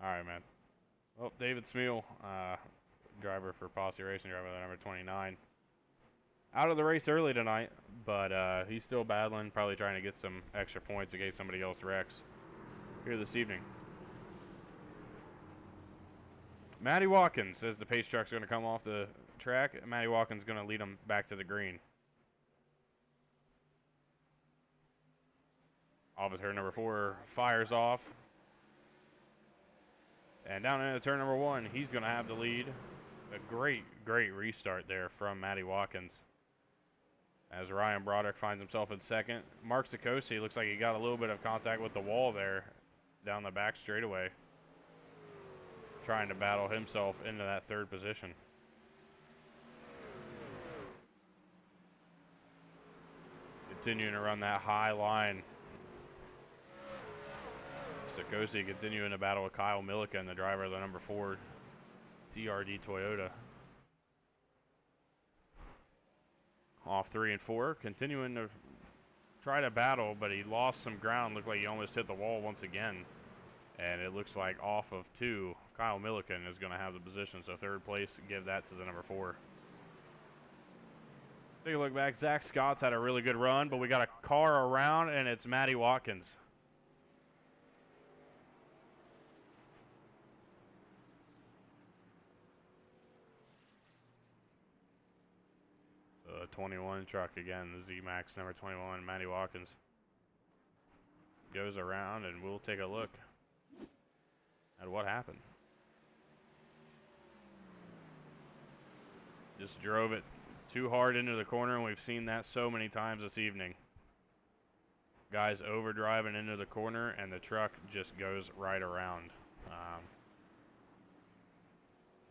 All right, man. Well, David Smeal, driver for Posse Racing, driver number 29, out of the race early tonight, but he's still battling, probably trying to get some extra points in case somebody else wrecks here this evening. Maddie Watkins says the pace truck's going to come off the track. Maddie Watkins going to lead them back to the green. Off of turn number 4, fires off. And down into turn number 1, he's going to have the lead. A great restart there from Maddie Watkins. As Ryan Broderick finds himself in second. Mark Sikosi looks like he got a little bit of contact with the wall there down the back straightaway, trying to battle himself into that third position. Continuing to run that high line. Sikosi continuing to battle with Kyle Milliken, the driver of the number 4 TRD Toyota. Off 3 and 4, continuing to try to battle, but he lost some ground. Looked like he almost hit the wall once again. And it looks like off of 2, Kyle Milliken is going to have the position. So third place, give that to the number 4. Take a look back. Zack Scott's had a really good run, but we got a car around, and it's Maddie Watkins. the 21 truck again, the Z-Max number 21, Maddie Watkins. Goes around, and we'll take a look at what happened. Just drove it too hard into the corner, and we've seen that so many times this evening. Guys overdriving into the corner, and the truck just goes right around.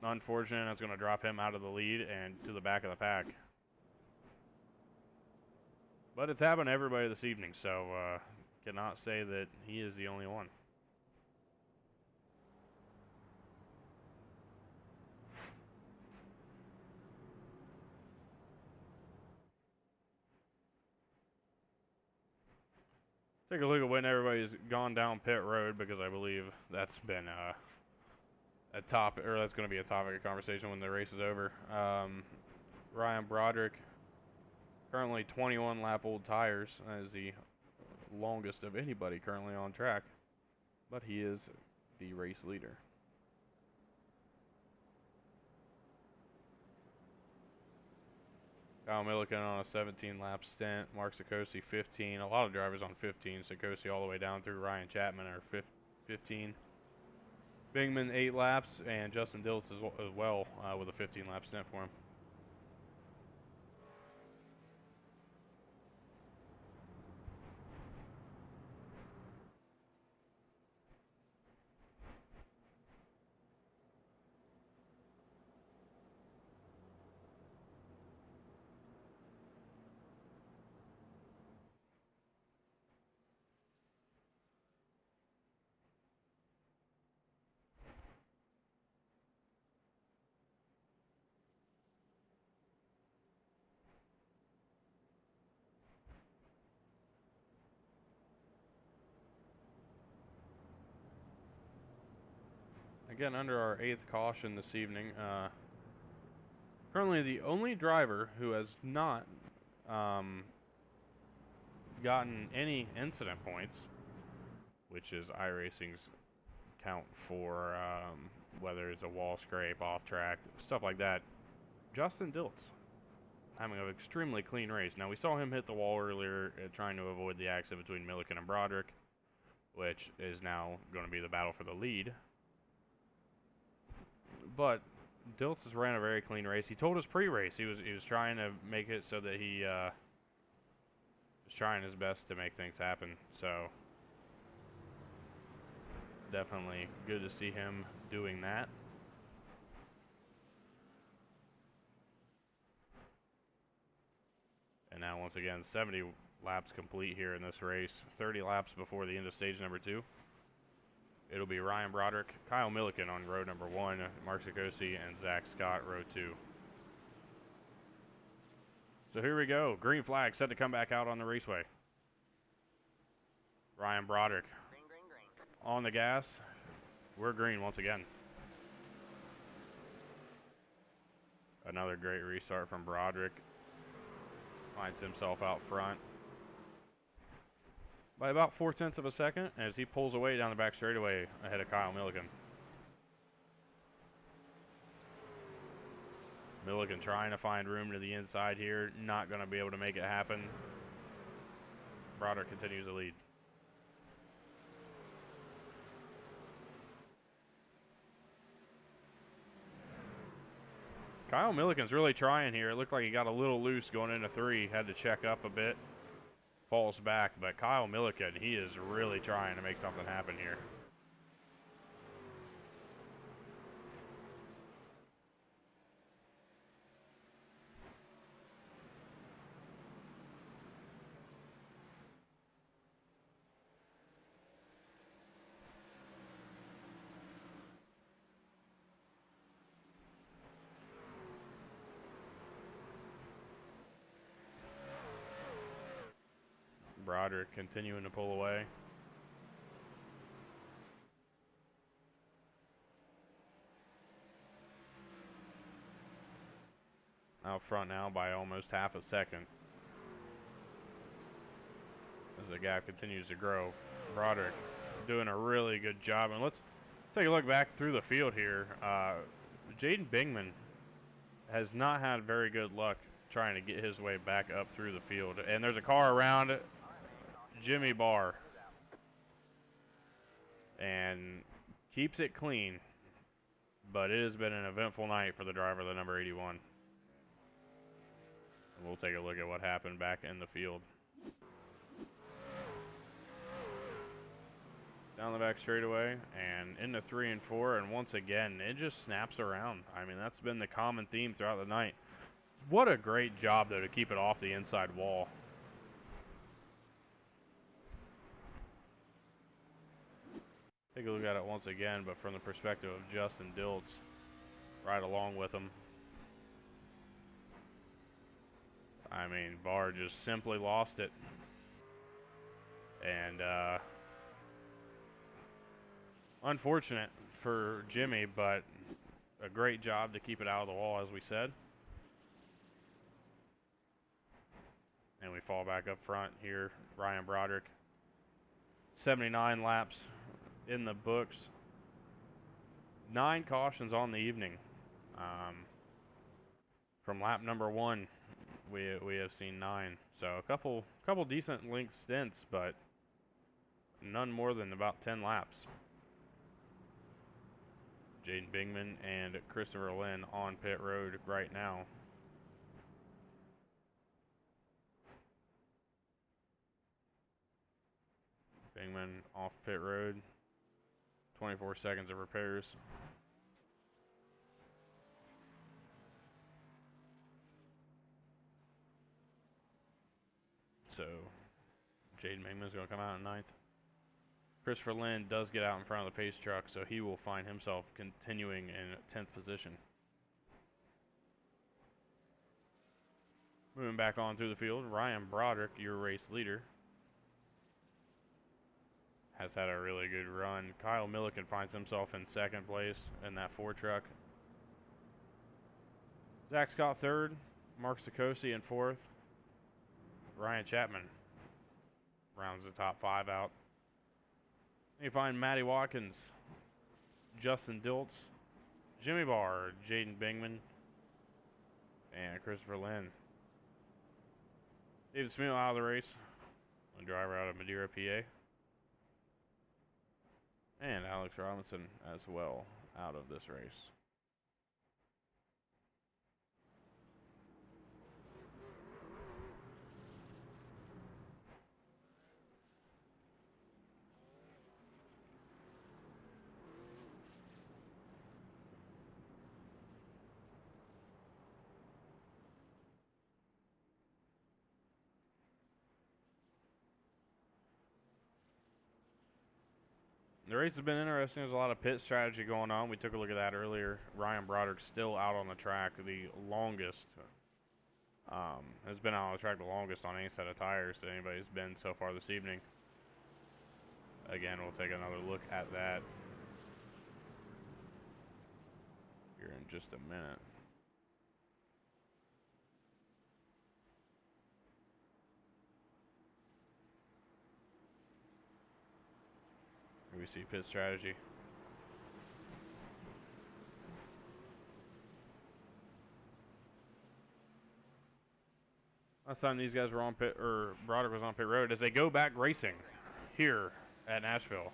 Unfortunate, that's going to drop him out of the lead and to the back of the pack. But it's happened to everybody this evening, so cannot say that he is the only one. Take a look at when everybody's gone down pit road, because I believe that's been a topic, or that's going to be a topic of conversation when the race is over. Ryan Broderick, currently 21 lap old tires, is the longest of anybody currently on track, but he is the race leader. Kyle Milliken on a 17 lap stint, Mark Sikosi 15, a lot of drivers on 15, Sikosi all the way down through Ryan Chapman are 15. Bingman 8 laps, and Justin Dilts as well with a 15 lap stint for him. Again, under our 8th caution this evening. Currently the only driver who has not gotten any incident points, which is iRacing's count for whether it's a wall scrape, off track, stuff like that. Justin Dilts having an extremely clean race. Now, we saw him hit the wall earlier trying to avoid the accident between Milliken and Broderick, which is now going to be the battle for the lead. But Dilts has ran a very clean race. He told us pre-race he was trying to make it so that he was trying his best to make things happen. So definitely good to see him doing that. And now once again, 70 laps complete here in this race. 30 laps before the end of stage number 2. It'll be Ryan Broderick, Kyle Milliken on row number 1, Mark Sikosi, and Zack Scott, row 2. So here we go. Green flag set to come back out on the raceway. Ryan Broderick green. On the gas. We're green once again. Another great restart from Broderick. Finds himself out front by about 0.4 of a second as he pulls away down the back straightaway ahead of Kyle Milliken. Milliken trying to find room to the inside here, not going to be able to make it happen. Broderick continues to lead. Kyle Milliken's really trying here. It looked like he got a little loose going into 3, had to check up a bit. Falls back, but Kyle Milliken, he is really trying to make something happen here. Broderick continuing to pull away. Out front now by almost half a second as the gap continues to grow. Broderick doing a really good job. And let's take a look back through the field here. Jaden Bingman has not had very good luck trying to get his way back up through the field. And there's a car around Jimmy Barr. And keeps it clean. But it has been an eventful night for the driver of the number 81. And we'll take a look at what happened back in the field. Down the back straightaway and into 3 and 4, and once again it just snaps around. I mean, that's been the common theme throughout the night. What a great job though to keep it off the inside wall. Take a look at it once again, but from the perspective of Justin Dilts, right along with him. I mean, Barr just simply lost it. And unfortunate for Jimmy, but a great job to keep it out of the wall, as we said. And we fall back up front here. Ryan Broderick. 79 laps in the books. 9 cautions on the evening. From lap number 1, we have seen 9. So a couple decent length stints, but none more than about 10 laps. Jaden Bingman and Christopher Lynn on pit road right now. Bingman off pit road. 24 seconds of repairs. So Jaden Bingman's going to come out in 9th. Christopher Lynn does get out in front of the pace truck, so he will find himself continuing in 10th position. Moving back on through the field, Ryan Broderick, your race leader, has had a really good run. Kyle Milliken finds himself in 2nd place in that 4 truck. Zack Scott 3rd, Mark Sikosi in 4th. Ryan Chapman rounds the top 5 out. You find Maddie Watkins, Justin Dilts, Jimmy Barr, Jaden Bingman, and Christopher Lynn. David Smith out of the race, a driver out of Madeira, PA. And Alex Robinson as well out of this race. The race has been interesting. There's a lot of pit strategy going on. We took a look at that earlier. Ryan Broderick still out on the track the longest. Has been out on the track the longest on any set of tires that anybody's been so far this evening. Again, we'll take another look at that here in just a minute. Here we see pit strategy. Last time these guys were on pit, or Broderick was on pit road, as they go back racing here at Nashville.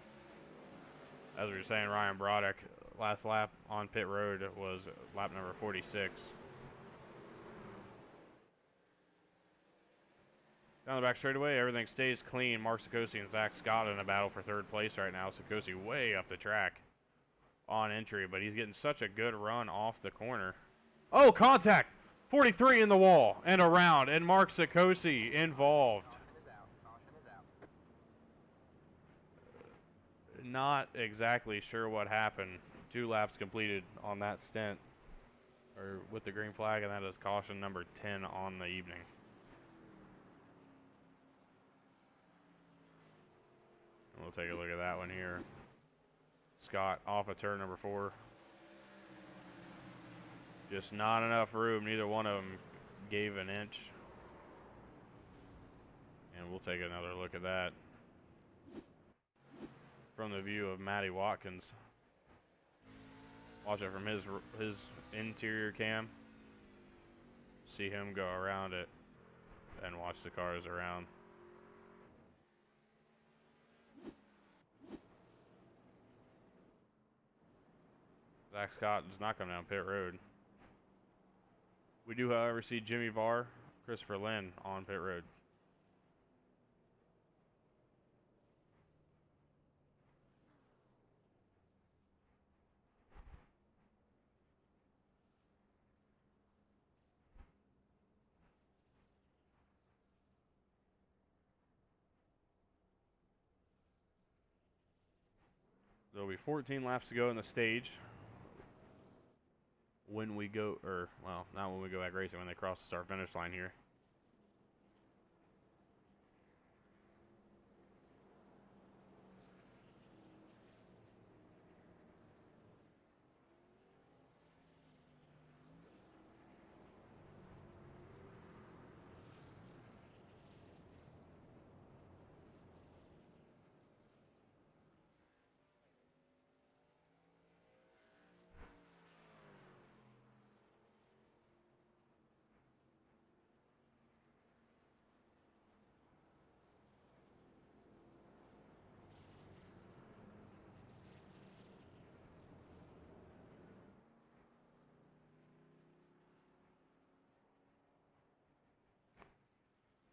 As we were saying, Ryan Broderick, last lap on pit road was lap number 46. Down the back straightaway, everything stays clean. Mark Sikosi and Zack Scott in a battle for 3rd place right now. Sikosi way up the track on entry, but he's getting such a good run off the corner. Oh, contact! 43 in the wall and around, and Mark Sikosi involved. Not exactly sure what happened. 2 laps completed on that stint, or with the green flag, and that is caution number 10 on the evening. We'll take a look at that one here. Scott off of turn number 4. Just not enough room. Neither one of them gave an inch. And we'll take another look at that from the view of Maddie Watkins. Watch it from his interior cam. see him go around it and watch the cars around. Zack Scott does not come down pit road. We do, however, see Jimmy Barr, Christopher Lynn on pit road. There'll be 14 laps to go in the stage when we go, or, well, not when we go back racing, when they cross the start-finish line here.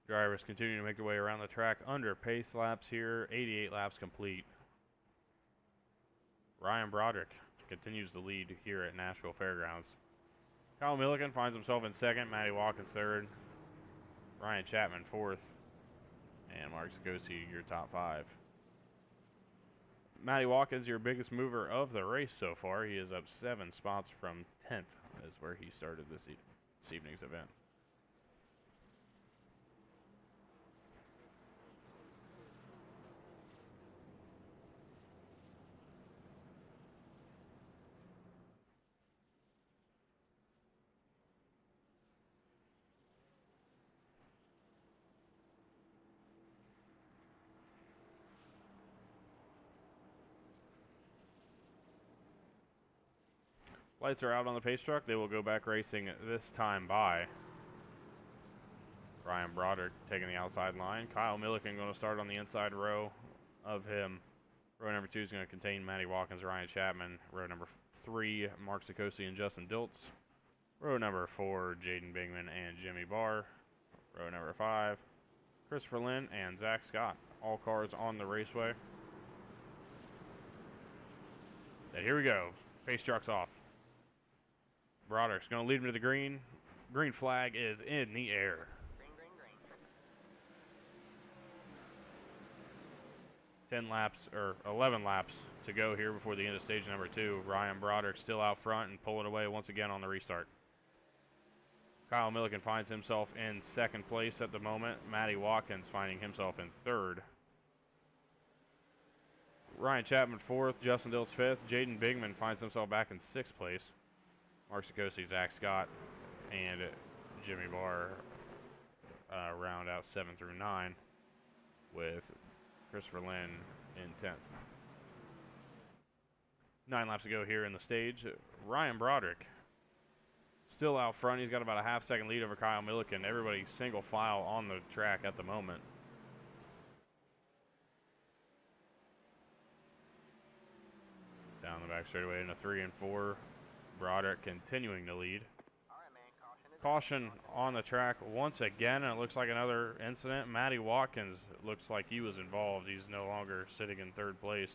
Drivers continue to make their way around the track under pace laps here. 88 laps complete. Ryan Broderick continues the lead here at Nashville Fairgrounds. Kyle Milliken finds himself in second. Maddie Watkins third. Ryan Chapman fourth. And Mark Zagosi, your top five. Maddie Watkins, your biggest mover of the race so far. He is up 7 spots from 10th, is where he started this evening's event. Lights are out on the pace truck. They will go back racing this time by Ryan Broderick taking the outside line. Kyle Milliken going to start on the inside row of him. Row number 2 is going to contain Maddie Watkins, Ryan Chapman. Row number 3, Mark Zagosi and Justin Dilts. Row number 4, Jaden Bingman and Jimmy Barr. Row number 5, Christopher Lynn and Zack Scott. All cars on the raceway. And here we go. Pace truck's off. Broderick's going to lead him to the green. Green flag is in the air. Green, green, green. 10 laps, or 11 laps to go here before the end of stage number 2. Ryan Broderick still out front and pulling away once again on the restart. Kyle Milliken finds himself in second place at the moment. Maddie Watkins finding himself in third. Ryan Chapman fourth. Justin Dilts fifth. Jaden Bingman finds himself back in sixth place. Mark Zagosi, Zack Scott, and Jimmy Barr round out 7 through 9 with Christopher Lynn in 10th. 9 laps to go here in the stage. Ryan Broderick still out front. He's got about a half-second lead over Kyle Milliken. Everybody single file on the track at the moment. Down the back straightaway into 3 and 4. Broderick continuing to lead. All right, man. Caution on the track once again, and it looks like another incident. Maddie Watkins looks like he was involved. He's no longer sitting in third place.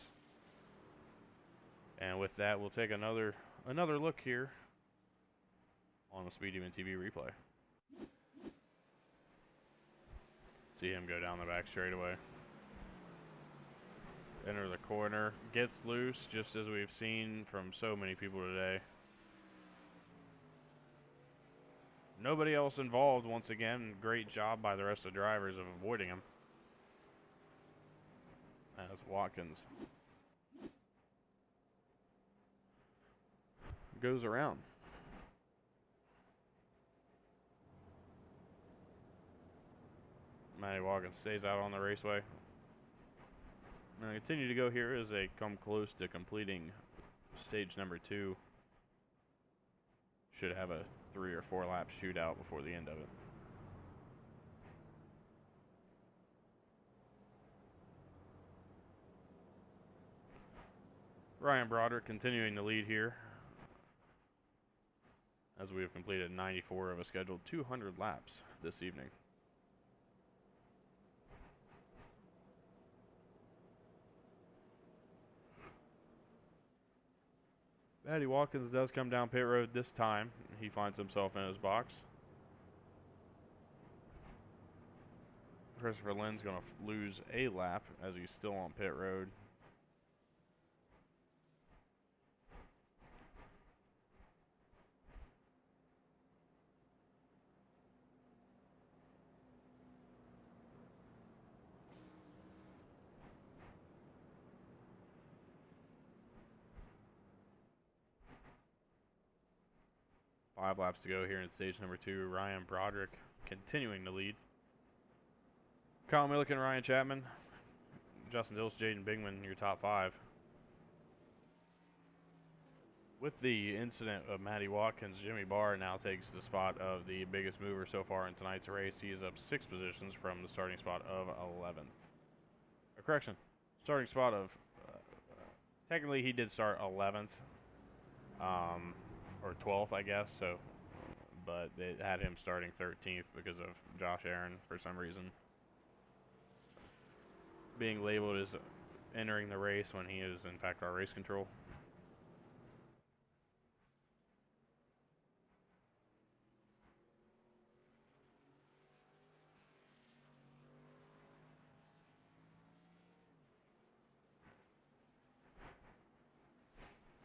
And with that, we'll take another look here on the Speed Demon TV replay. See him go down the back straightaway. Enter the corner, gets loose, just as we've seen from so many people today. Nobody else involved once again. Great job by the rest of the drivers of avoiding him. As Watkins goes around. Maddie Watkins stays out on the raceway. Now continue to go here as they come close to completing stage number 2. Should have a 3 or 4 lap shootout before the end of it. Ryan Broderick continuing the lead here, as we have completed 94 of a scheduled 200 laps this evening. Maddie Watkins does come down pit road this time. He finds himself in his box. Christopher Lynn's going to lose a lap as he's still on pit road. Five laps to go here in stage number 2. Ryan Broderick continuing to lead. Kyle Milliken, Ryan Chapman, Justin Dilts, Jaden Bingman, your top 5. With the incident of Maddie Watkins, Jimmy Barr now takes the spot of the biggest mover so far in tonight's race. He is up 6 positions from the starting spot of 11th. Correction, starting spot of, technically he did start 11th, or 12th, I guess, so, but it had him starting 13th because of Josh Aaron for some reason being labeled as entering the race when he is in fact our race control.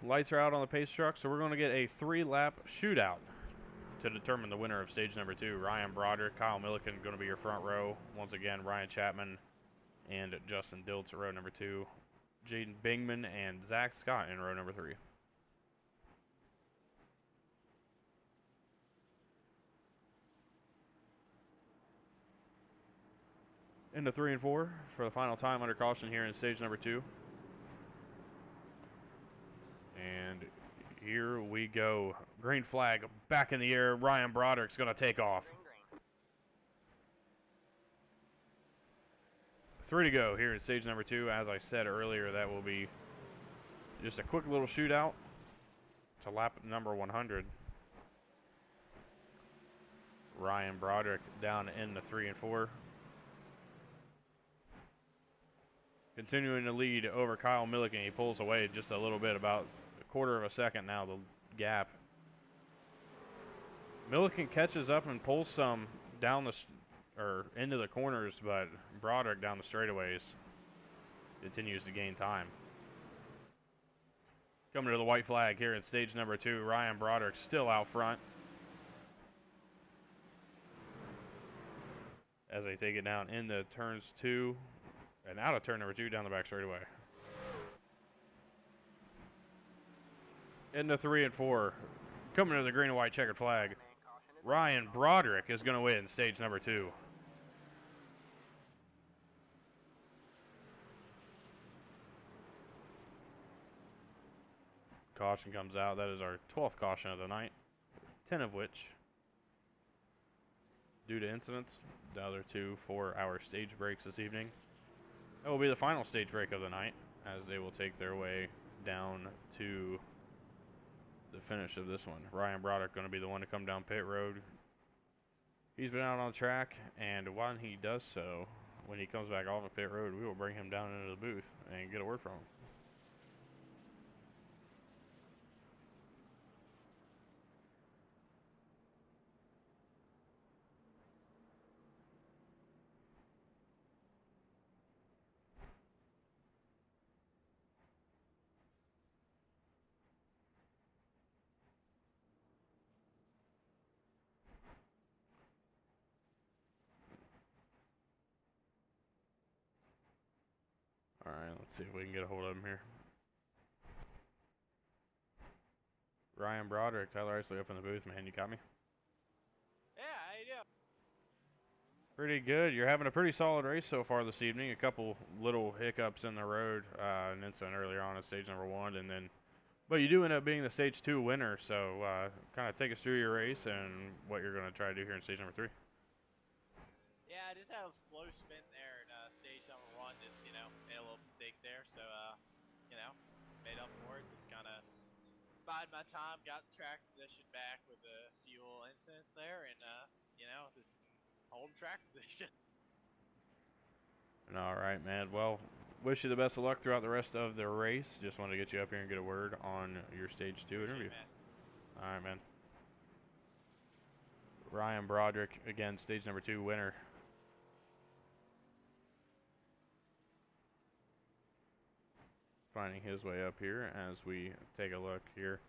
Lights are out on the pace truck, so we're going to get a 3-lap shootout to determine the winner of stage number 2. Ryan Broderick, Kyle Milliken going to be your front row. Once again, Ryan Chapman and Justin Dilts at row number 2. Jaden Bingman and Zack Scott in row number 3. Into 3 and 4 for the final time under caution here in stage number 2. And here we go. Green flag back in the air. Ryan Broderick's going to take off. 3 to go here in stage number 2. As I said earlier, that will be just a quick little shootout to lap number 100. Ryan Broderick down into 3 and 4. Continuing to lead over Kyle Milliken. He pulls away just a little bit, about a quarter of a second now, the gap. Milliken catches up and pulls some down the, or into the corners, but Broderick down the straightaways continues to gain time. Coming to the white flag here in stage number 2, Ryan Broderick still out front as they take it down into turns 2 and out of turn number 2 down the back straightaway. Into 3 and 4, coming to the green and white checkered flag. Ryan Broderick is going to win stage number 2. Caution comes out. That is our 12th caution of the night, 10 of which due to incidents. The other 2 for our stage breaks this evening. That will be the final stage break of the night, as they will take their way down to the finish of this one. Ryan Broderick going to be the one to come down pit road. He's been out on the track, and when he does so, when he comes back off of pit road, we will bring him down into the booth and get a word from him. Alright, let's see if we can get a hold of him here. Ryan Broderick, Tyler Isley up in the booth, man. You got me? Yeah, how you doing? Pretty good. You're having a pretty solid race so far this evening. A couple little hiccups in the road. An incident earlier on at stage number 1, and then But you do end up being the stage 2 winner, so kind of take us through your race and what you're going to try to do here in stage number 3. Yeah, I just had a slow spin there in stage number 1. Just made a little mistake there. So made up for it. Just kind of bided my time, got the track position back with a few little incidents there, and just holding track position. All right, man. Well, wish you the best of luck throughout the rest of the race. Just wanted to get you up here and get a word on your stage 2 interview. It, All right, man. Ryan Broderick, again, stage number 2 winner. Finding his way up here as we take a look here.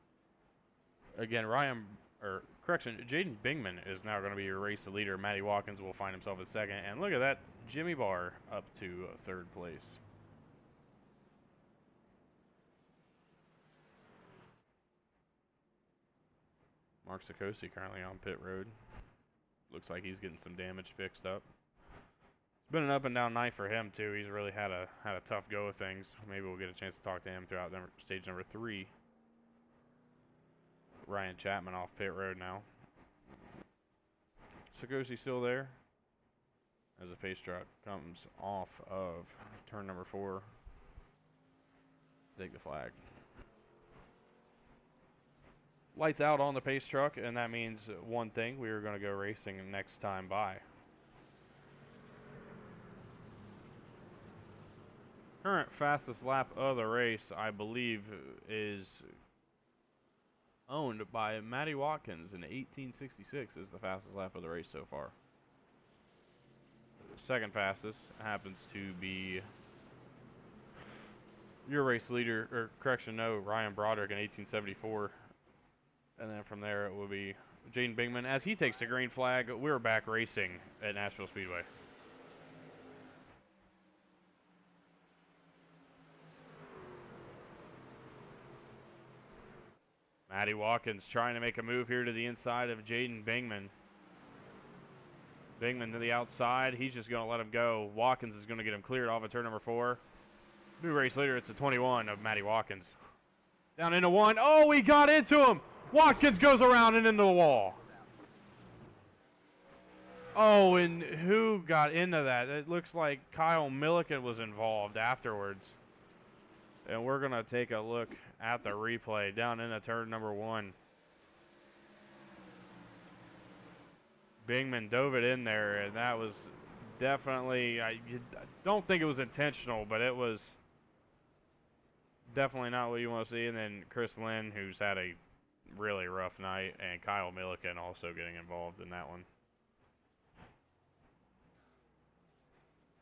Again, Jaden Bingman is now going to be your race leader. Maddie Watkins will find himself in second. And look at that, Jimmy Barr up to third place. Mark Sikosi currently on pit road. Looks like he's getting some damage fixed up. It's been an up and down night for him too. He's really had a tough go of things. Maybe we'll get a chance to talk to him throughout stage number 3. Ryan Chapman off pit road now. Sikosi still there as the pace truck comes off of turn number 4. Take the flag. Lights out on the pace truck, and that means one thing: we are going to go racing next time by. Current fastest lap of the race, I believe, is owned by Maddie Watkins in 1866 is the fastest lap of the race so far. The second fastest happens to be your race leader, or correction, no, Ryan Broderick in 1874. And then from there it will be Jaden Bingman. As he takes the green flag, we're back racing at Nashville Speedway. Maddie Watkins trying to make a move here to the inside of Jaden Bingman. Bingman to the outside. He's just going to let him go. Watkins is going to get him cleared off of turn number 4. New race leader, it's the 21 of Maddie Watkins. Down into 1. Oh, he got into him. Watkins goes around and into the wall. Oh, and who got into that? It looks like Kyle Milliken was involved afterwards. And we're going to take a look at the replay down into turn number 1. Bingman dove it in there, and that was definitely, I don't think it was intentional, but it was definitely not what you want to see. And then Chris Lynn, who's had a really rough night, and Kyle Milliken also getting involved in that one.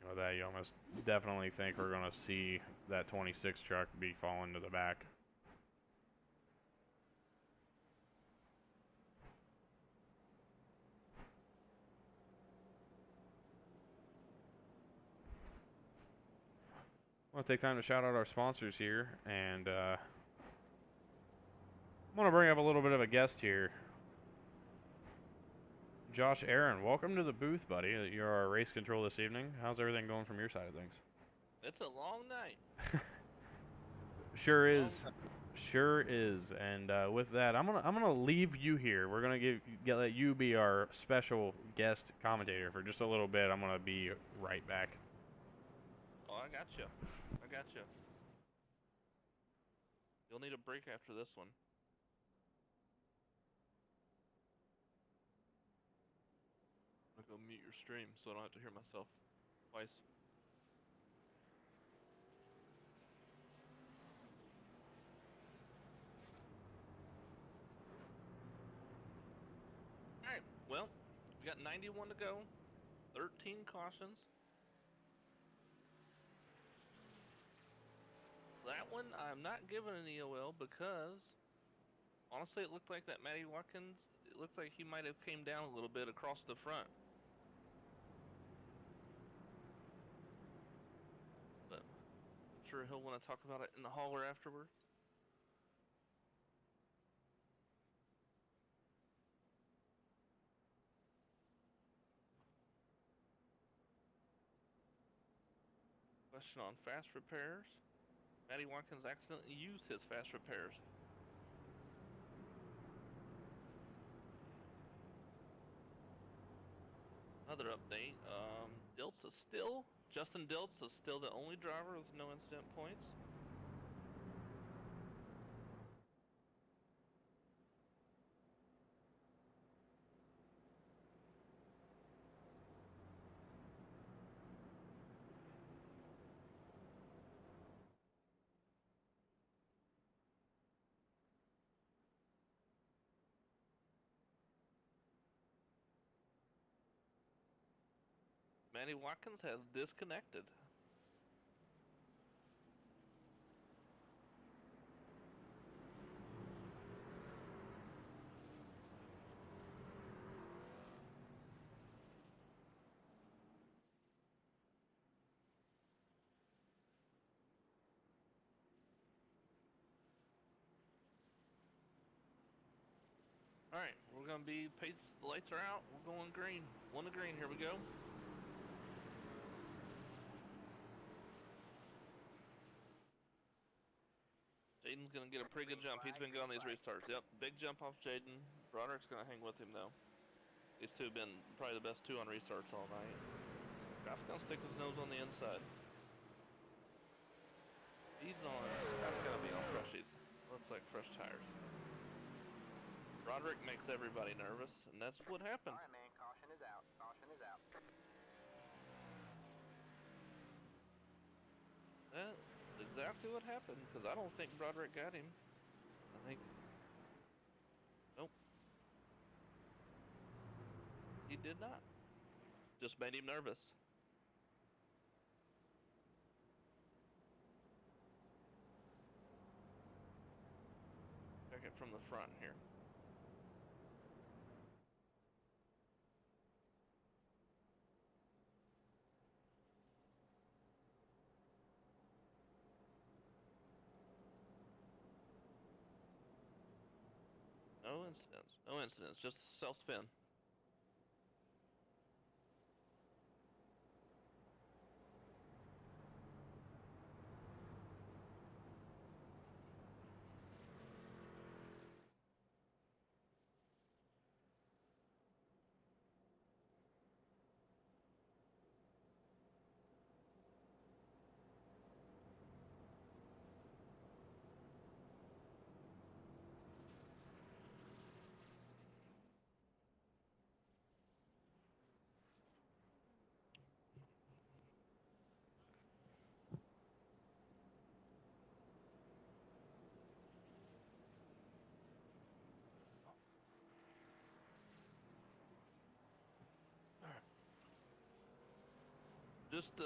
With that, you almost definitely think we're going to see that 26 truck be falling to the back. I want to take time to shout out our sponsors here, and I want to bring up a little bit of a guest here. Josh Aaron, welcome to the booth, buddy. You're our race control this evening. How's everything going from your side of things? It's a long night. Sure is. Sure is. And with that, I'm gonna leave you here. We're gonna let you be our special guest commentator for just a little bit. I'm gonna be right back. Oh, I got you. You'll need a break after this one. I'm gonna go mute your stream so I don't have to hear myself twice. Alright, well, we got 91 to go, 13 cautions. That one I'm not giving an EOL because honestly it looked like that Maddie Watkins, it looked like he might have came down a little bit across the front. But I'm sure he'll want to talk about it in the hauler afterward. Question on fast repairs. Maddie Watkins accidentally used his fast repairs. another update. Justin Dilts is still the only driver with no incident points. Maddie Watkins has disconnected. Alright, we're gonna be pace. The lights are out. We're going green. One to green. Here we go. Jaden's gonna get a pretty good jump. He's been going these restarts. Yep, big jump off Jaden. Broderick's gonna hang with him though. These two have been probably the best two on restarts all night. Scott's gonna stick his nose on the inside. He's on. Scott's gotta be on freshies. Looks like fresh tires. Broderick makes everybody nervous, and that's what happened. Alright, man. Caution is out. Caution is out. That's exactly what happened, because I don't think Broderick got him. I think... Nope. He did not. Just made him nervous. Check it from the front here. No incidents. No incidents. Just self-spin. Just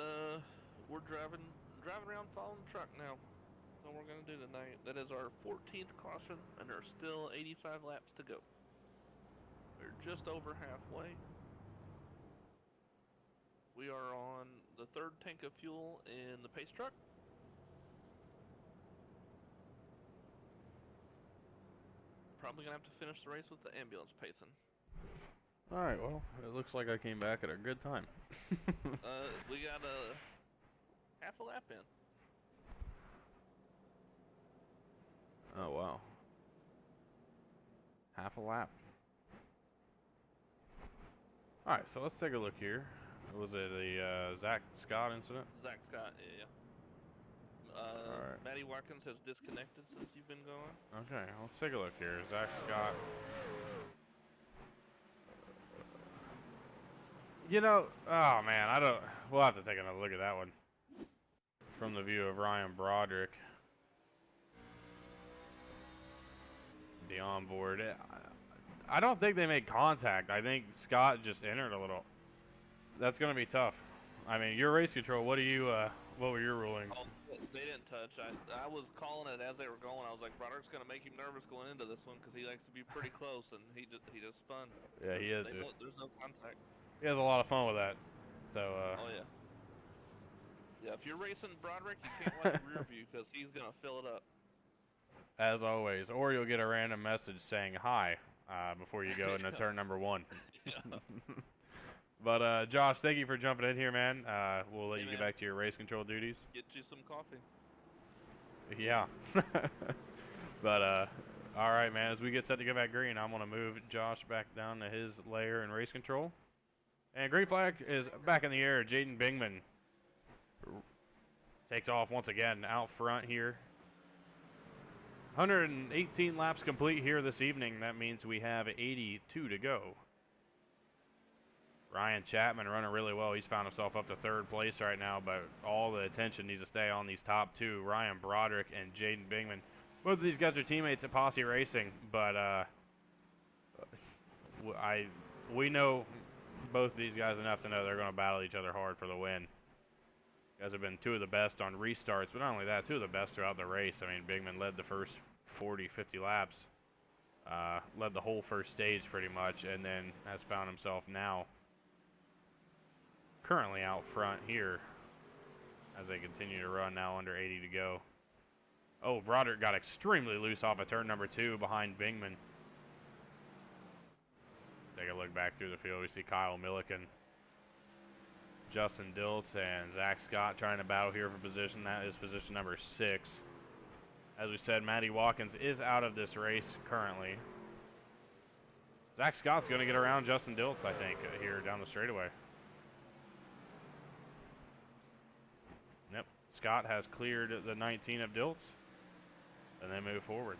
we're driving around following the truck now. That's all we're gonna do tonight. That is our 14th caution, and there's still 85 laps to go. We're just over halfway. We are on the third tank of fuel in the pace truck. Probably gonna have to finish the race with the ambulance pacing. Alright, well, it looks like I came back at a good time. We got a half a lap in. Oh, wow. Half a lap. Alright, so let's take a look here. Was it the Zack Scott incident? Zack Scott, yeah. Alright. Maddie Watkins has disconnected since you've been going. Okay, let's take a look here. Zack Scott. You know, oh man, we'll have to take another look at that one. From the view of Ryan Broderick. The onboard. I don't think they made contact. I think Scott just entered a little. That's going to be tough. I mean, your race control, what were your rulings? Oh, they didn't touch. I was calling it as they were going. I was like, Broderick's going to make him nervous going into this one because he likes to be pretty close, and he just spun. Yeah, he is. There's no contact. He has a lot of fun with that. So. Oh yeah. Yeah, if you're racing Broderick, you can't watch the rear view because he's gonna fill it up. As always, or you'll get a random message saying hi before you go into turn number 1. Yeah. But Josh, thank you for jumping in here, man. We'll let you man. get back to your race control duties. Get you some coffee. Yeah. But all right, man. As we get set to go back green, I'm gonna move Josh back down to his layer in race control. And green flag is back in the air. Jaden Bingman takes off once again out front here. 118 laps complete here this evening. That means we have 82 to go. Ryan Chapman running really well. He's found himself up to third place right now, but all the attention needs to stay on these top two, Ryan Broderick and Jaden Bingman. Both of these guys are teammates at Posse Racing, but we know both of these guys enough to know they're going to battle each other hard for the win. Guys have been two of the best on restarts, but not only that, two of the best throughout the race. I mean, Bingman led the first 40, 50 laps, led the whole first stage pretty much, and then has found himself now currently out front here as they continue to run, now under 80 to go. Oh, Broderick got extremely loose off of turn number 2 behind Bingman. Take a look back through the field. We see Kyle Milliken, Justin Dilts, and Zack Scott trying to battle here for position. That is position number 6. As we said, Maddie Watkins is out of this race currently. Zack Scott's going to get around Justin Dilts, I think, here down the straightaway. Yep, Scott has cleared the 19 of Dilts, and they move forward.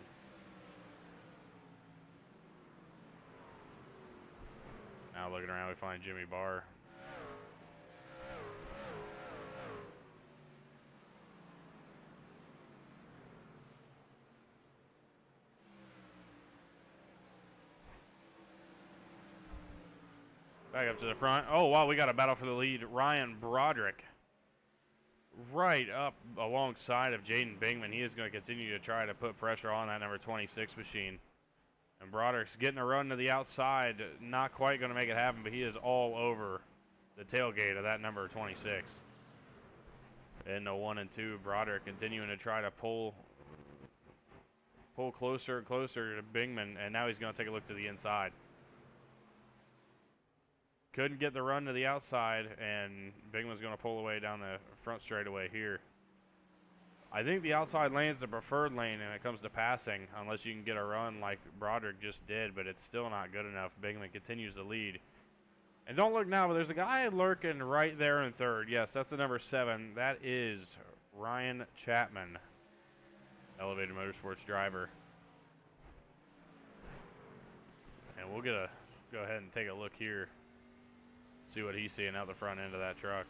Now looking around, we find Jimmy Barr. Back up to the front. Oh, wow, we got a battle for the lead. Ryan Broderick right up alongside of Jaden Bingman. He is going to continue to try to put pressure on that number 26 machine. And Broderick's getting a run to the outside. Not quite going to make it happen, but he is all over the tailgate of that number 26. In the 1 and 2, Broderick continuing to try to pull closer and closer to Bingman, and now he's going to take a look to the inside. Couldn't get the run to the outside, and Bingman's going to pull away down the front straightaway here. I think the outside lane's the preferred lane when it comes to passing, unless you can get a run like Broderick just did, but it's still not good enough. Bingman continues to lead. And don't look now, but there's a guy lurking right there in third. Yes, that's the number 7. That is Ryan Chapman, Elevated Motorsports driver. And we'll go ahead and take a look here. See what he's seeing out the front end of that truck.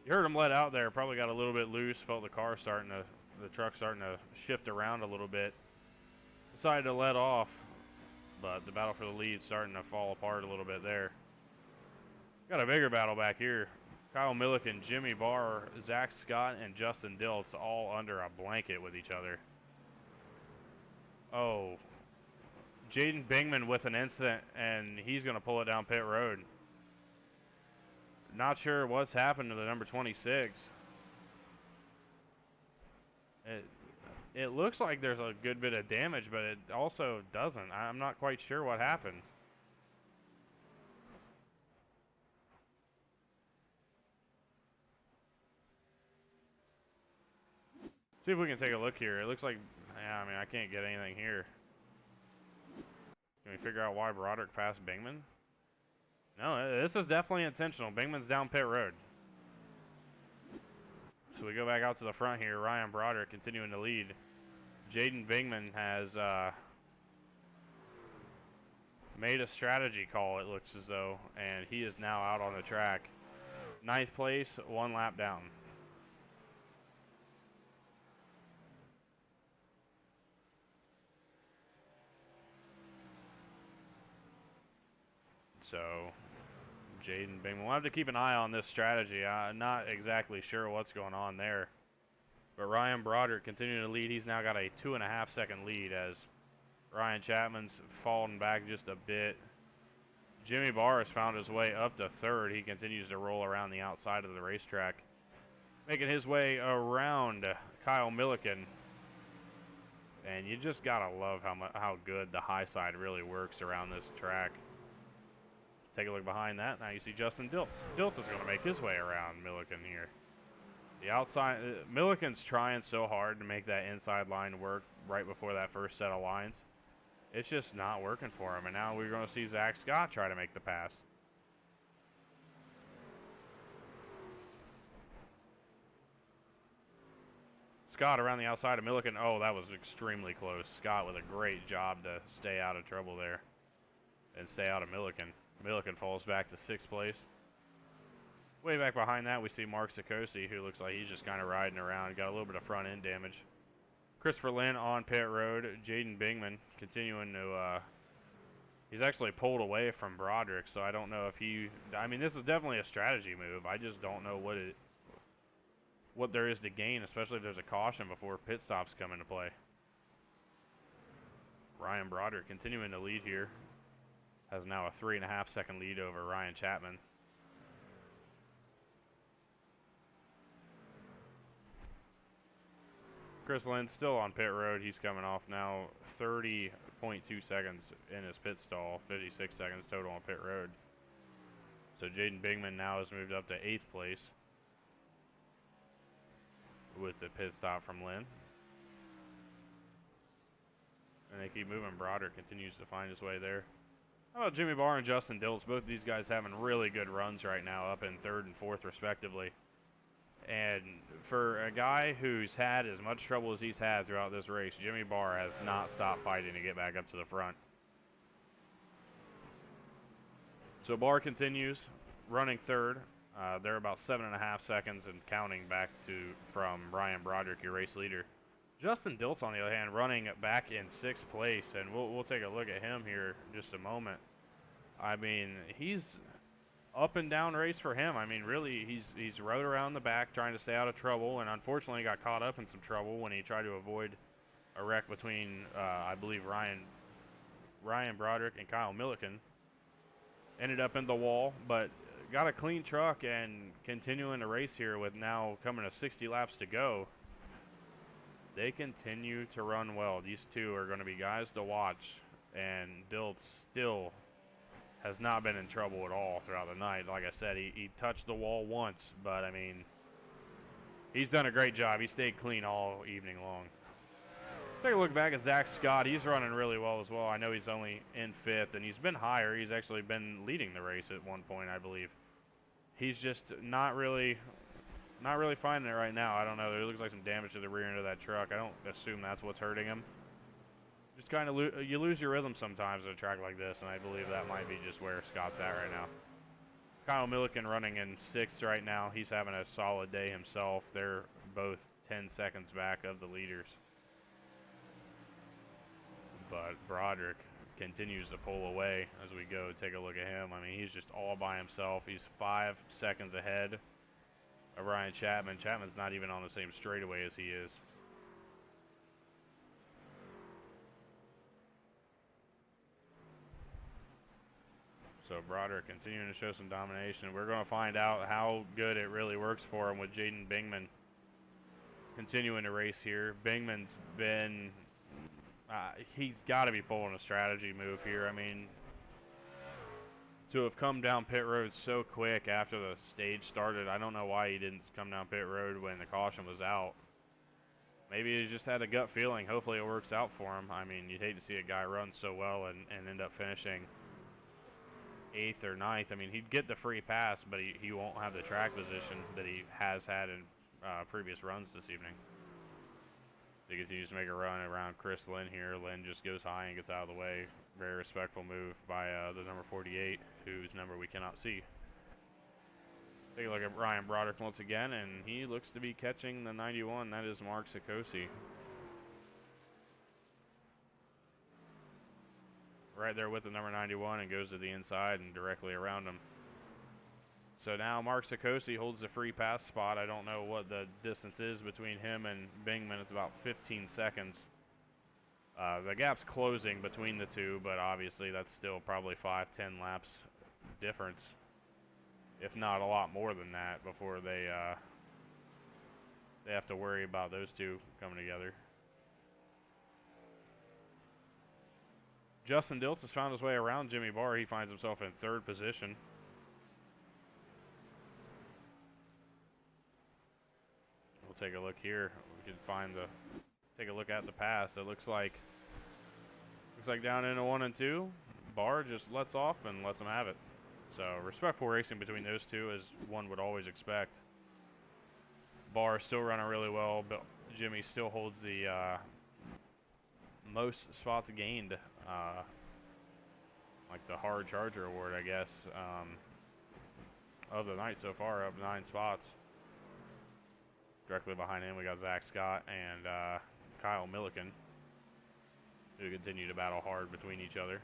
You heard him let out there, probably got a little bit loose, felt the truck starting to shift around a little bit. Decided to let off, but the battle for the lead starting to fall apart a little bit there. Got a bigger battle back here. Kyle Milliken, Jimmy Barr, Zack Scott, and Justin Dilts all under a blanket with each other. Oh, Jaden Bingman with an incident, and he's going to pull it down pit road. Not sure what's happened to the number 26. It looks like there's a good bit of damage, but it also doesn't. I'm not quite sure what happened. See if we can take a look here. It looks like, yeah, I mean, I can't get anything here. Can we figure out why Broderick passed Bingman? No, this is definitely intentional. Bingman's down pit road. So we go back out to the front here. Ryan Broderick continuing to lead. Jaden Bingman has made a strategy call, it looks as though, and he is now out on the track. 9th place, 1 lap down. So, Jaden Bingman, we'll have to keep an eye on this strategy. I'm not exactly sure what's going on there. But Ryan Broderick continuing to lead. He's now got a 2.5 second lead as Ryan Chapman's fallen back just a bit. Jimmy Barr has found his way up to third. He continues to roll around the outside of the racetrack, making his way around Kyle Milliken. And you just gotta love how good the high side really works around this track. Take a look behind that. Now you see Justin Dilts. Dilts is going to make his way around Milliken here. The outside, Milliken's trying so hard to make that inside line work right before that first set of lines. it's just not working for him. And now we're going to see Zach Scott try to make the pass. Scott around the outside of Milliken. Oh, that was extremely close. Scott with a great job to stay out of trouble there and stay out of Milliken. Milliken falls back to 6th place. Way back behind that, we see Mark Sikosi, who looks like he's just kind of riding around. Got a little bit of front end damage. Christopher Lynn on pit road. Jaden Bingman continuing to, he's actually pulled away from Broderick, so I don't know if he, I mean, this is definitely a strategy move. I just don't know what there is to gain, especially if there's a caution before pit stops come into play. Ryan Broderick continuing to lead here. Has now a 3.5 second lead over Ryan Chapman. Chris Lynn still on pit road. He's coming off now 30.2 seconds in his pit stall, 56 seconds total on pit road. So Jaden Bingman now has moved up to 8th place with the pit stop from Lynn. And they keep moving. Broderick continues to find his way there. How about Jimmy Barr and Justin Dilts? Both of these guys having really good runs right now, up in 3rd and 4th respectively. And for a guy who's had as much trouble as he's had throughout this race, Jimmy Barr has not stopped fighting to get back up to the front. So Barr continues running 3rd. They're about 7.5 seconds and counting back from Ryan Broderick, your race leader. Justin Dilts, on the other hand, running back in 6th place, and we'll take a look at him here in just a moment. I mean, he's up and down race for him. I mean, really, he's rode around the back trying to stay out of trouble, and unfortunately got caught up in some trouble when he tried to avoid a wreck between, I believe, Ryan Broderick and Kyle Milliken. Ended up in the wall, but got a clean truck and continuing to race here with now coming to 60 laps to go. They continue to run well. These two are going to be guys to watch, and Dilts still has not been in trouble at all throughout the night. Like I said, he touched the wall once, but I mean, he's done a great job. He stayed clean all evening long. Take a look back at Zack Scott. He's running really well as well. I know he's only in 5th, and he's been higher. He's actually been leading the race at one point, I believe. He's just not really finding it right now. I don't know. There looks like some damage to the rear end of that truck. I don't assume that's what's hurting him. Just kind of you lose your rhythm sometimes at a track like this, and I believe that might be just where Scott's at right now. Kyle Milliken running in 6th right now. He's having a solid day himself. They're both 10 seconds back of the leaders. But Broderick continues to pull away as we go take a look at him. I mean, he's just all by himself. He's 5 seconds ahead of Ryan Chapman. Chapman's not even on the same straightaway as he is. So Broderick continuing to show some domination. We're going to find out how good it really works for him with Jaden Bingman continuing to race here. Bingman's been, he's got to be pulling a strategy move here. I mean, to have come down pit road so quick after the stage started, I don't know why he didn't come down pit road when the caution was out. Maybe he just had a gut feeling. Hopefully it works out for him. I mean, you'd hate to see a guy run so well and end up finishing 8th or 9th. I mean, he'd get the free pass, but he won't have the track position that he has had in previous runs this evening. He continues to make a run around Chris Lynn here. Lynn just goes high and gets out of the way. Very respectful move by the number 48, whose number we cannot see. Take a look at Ryan Broderick once again, and he looks to be catching the 91. That is Mark Sikosi. Right there with the number 91 and goes to the inside and directly around him. So now Mark Sikosi holds the free pass spot. I don't know what the distance is between him and Bingman. It's about 15 seconds. The gap's closing between the two, but obviously that's still probably 5-10 laps difference, if not a lot more than that, before they have to worry about those two coming together. Justin Dilts has found his way around Jimmy Barr. He finds himself in 3rd position. We'll take a look here. We can take a look at the pass. It looks like Looks like down into 1 and 2. Barr just lets off and lets them have it. So respectful racing between those two, as one would always expect. Barr still running really well, but Jimmy still holds the most spots gained, like the hard charger award, I guess, of the night so far, up 9 spots. Directly behind him, we got Zack Scott and Kyle Milliken, who continue to battle hard between each other.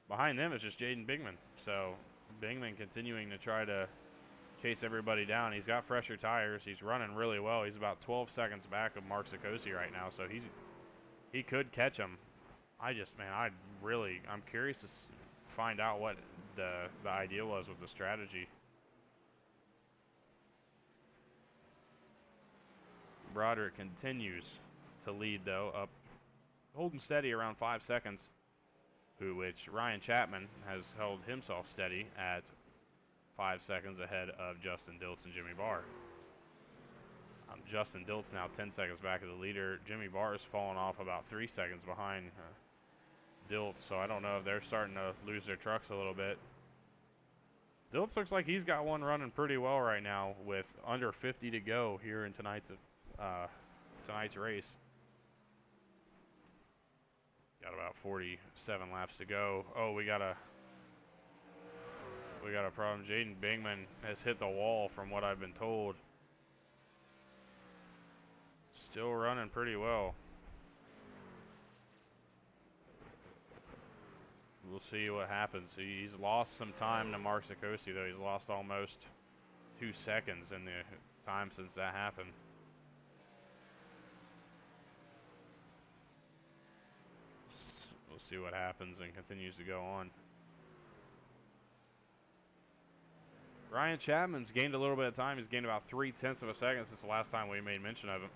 Behind them is just Jaden Bingman. So Bingman continuing to try to chase everybody down. He's got fresher tires. He's running really well. He's about 12 seconds back of Mark Sikosi right now, so he could catch him. I'm curious to find out what the idea was with the strategy. Broderick continues to lead, though, up holding steady around 5 seconds, which Ryan Chapman has held himself steady at 5 seconds ahead of Justin Dilts and Jimmy Barr. Justin Dilts now 10 seconds back of the leader. Jimmy Barr has fallen off about 3 seconds behind Dilts, so I don't know if they're starting to lose their trucks a little bit. Dilts looks like he's got one running pretty well right now with under 50 to go here in tonight's race. Got about 47 laps to go. Oh, we got a problem. Jaden Bingman has hit the wall from what I've been told. Still running pretty well. We'll see what happens. He's lost some time to Mark Sikosi, though. He's lost almost 2 seconds in the time since that happened. We'll see what happens and continues to go on. Ryan Chapman's gained a little bit of time. He's gained about 0.3 of a second since the last time we made mention of him.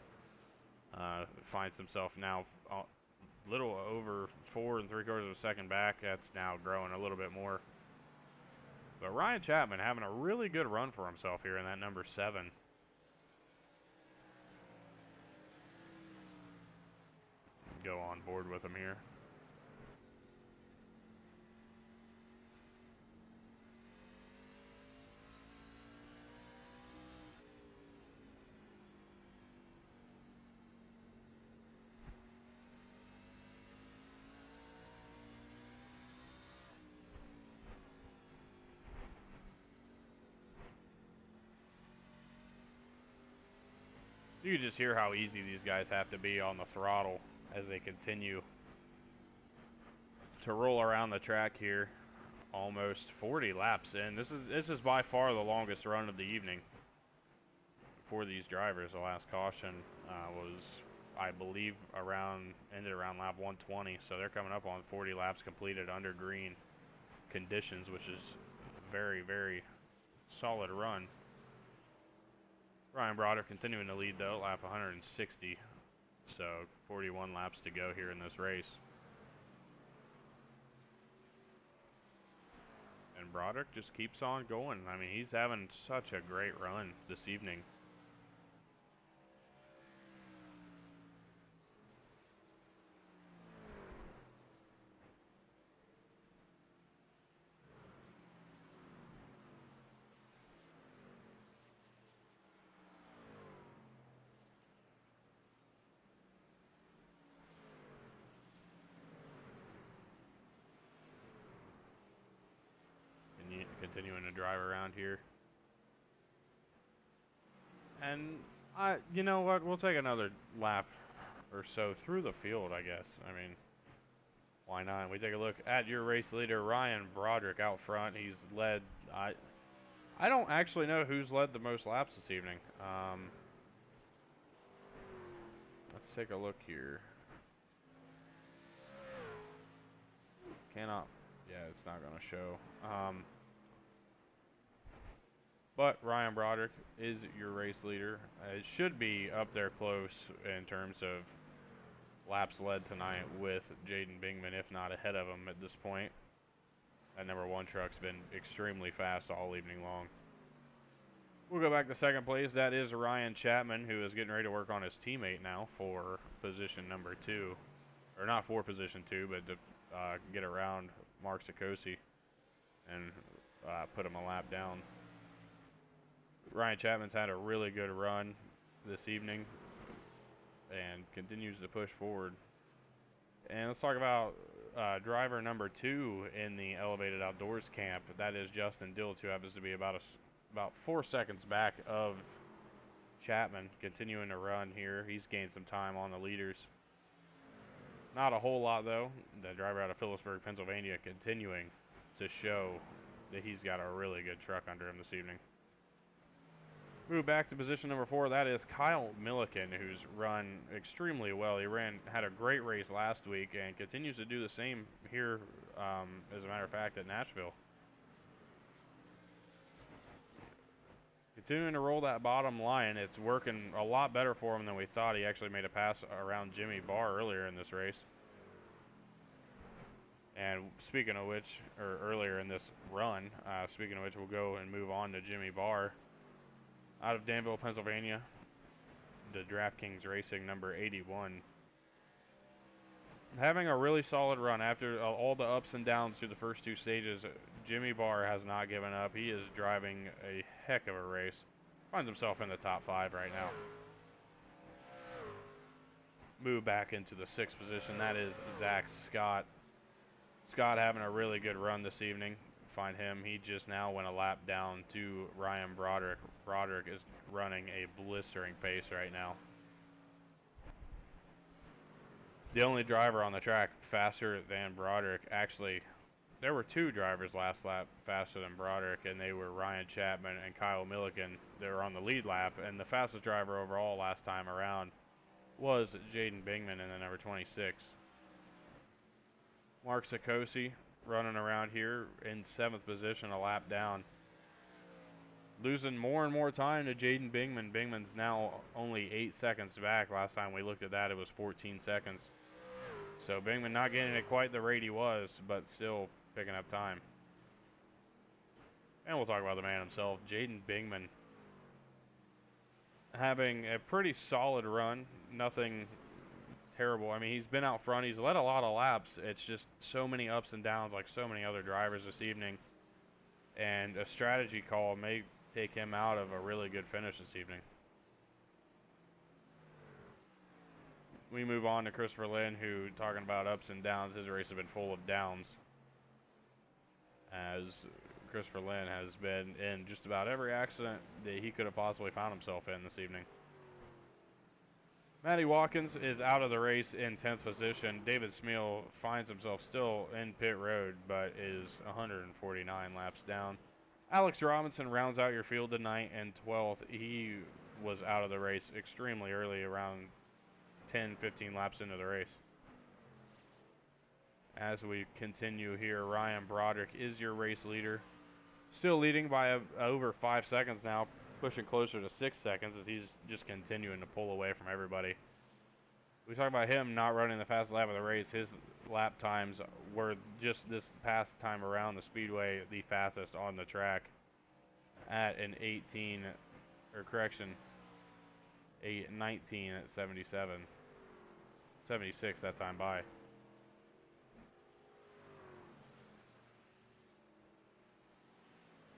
Finds himself now a little over 4 3/4 of a second back. That's now growing a little bit more. But Ryan Chapman having a really good run for himself here in that number 7. Go on board with him here. You can just hear how easy these guys have to be on the throttle as they continue to roll around the track here. Almost 40 laps in. This is by far the longest run of the evening for these drivers. The last caution was, I believe, ended around lap 120. So they're coming up on 40 laps completed under green conditions, which is a very, very solid run. Ryan Broderick continuing to lead, though, lap 160. So 41 laps to go here in this race. And Broderick just keeps on going. I mean, he's having such a great run this evening. Continuing to drive around here. And you know what? We'll take another lap or so through the field, I guess. I mean, why not? We take a look at your race leader, Ryan Broderick, out front. He's led. I don't actually know who's led the most laps this evening. Let's take a look here. Cannot. Yeah, it's not going to show. But Ryan Broderick is your race leader. It should be up there close in terms of laps led tonight with Jaden Bingman, if not ahead of him at this point. That number 1 truck's been extremely fast all evening long. We'll go back to second place. That is Ryan Chapman, who is getting ready to work on his teammate now for position number 2. or not for position 2, but to get around Mark Sikosi and put him a lap down. Ryan Chapman's had a really good run this evening and continues to push forward. And let's talk about driver number 2 in the elevated outdoors camp. That is Justin Dilts, who happens to be about 4 seconds back of Chapman, continuing to run here. He's gained some time on the leaders. Not a whole lot, though. The driver out of Phillipsburg, Pennsylvania, continuing to show that he's got a really good truck under him this evening. Move back to position number 4. That is Kyle Milliken, who's run extremely well. He had a great race last week and continues to do the same here, as a matter of fact, at Nashville. Continuing to roll that bottom line. It's working a lot better for him than we thought. He actually made a pass around Jimmy Barr earlier in this race. And speaking of which, or earlier in this run, speaking of which, we'll go and move on to Jimmy Barr. Out of Danville, Pennsylvania, the DraftKings Racing number 81. Having a really solid run after all the ups and downs through the first 2 stages. Jimmy Barr has not given up. He is driving a heck of a race. Finds himself in the top 5 right now. Move back into the 6th position. That is Zack Scott. Scott having a really good run this evening. Find him. He just now went a lap down to Ryan Broderick. Broderick is running a blistering pace right now. The only driver on the track faster than Broderick, actually, there were 2 drivers last lap faster than Broderick, and they were Ryan Chapman and Kyle Milliken. They were on the lead lap, and the fastest driver overall last time around was Jaden Bingman in the number 26. Mark Sikosi running around here in 7th position, a lap down. Losing more and more time to Jaden Bingman. Bingman's now only 8 seconds back. Last time we looked at that, it was 14 seconds. So Bingman not getting at quite the rate he was, but still picking up time. And we'll talk about the man himself, Jaden Bingman. Having a pretty solid run. Nothing terrible. I mean, he's been out front. He's led a lot of laps. It's just so many ups and downs like so many other drivers this evening. And a strategy call may take him out of a really good finish this evening. We move on to Christopher Lynn, who, talking about ups and downs, his race has been full of downs. As Christopher Lynn has been in just about every accident that he could have possibly found himself in this evening. Maddie Watkins is out of the race in 10th position. David Smeal finds himself still in pit road, but is 149 laps down. Alex Robinson rounds out your field tonight in 12th. He was out of the race extremely early, around 10-15 laps into the race. As we continue here, Ryan Broderick is your race leader. Still leading by over 5 seconds now, pushing closer to 6 seconds as he's just continuing to pull away from everybody. We talk about him not running the fastest lap of the race. His lap times were just this past time around the speedway the fastest on the track at an 18, or correction, a 19 at 77. 76 that time by.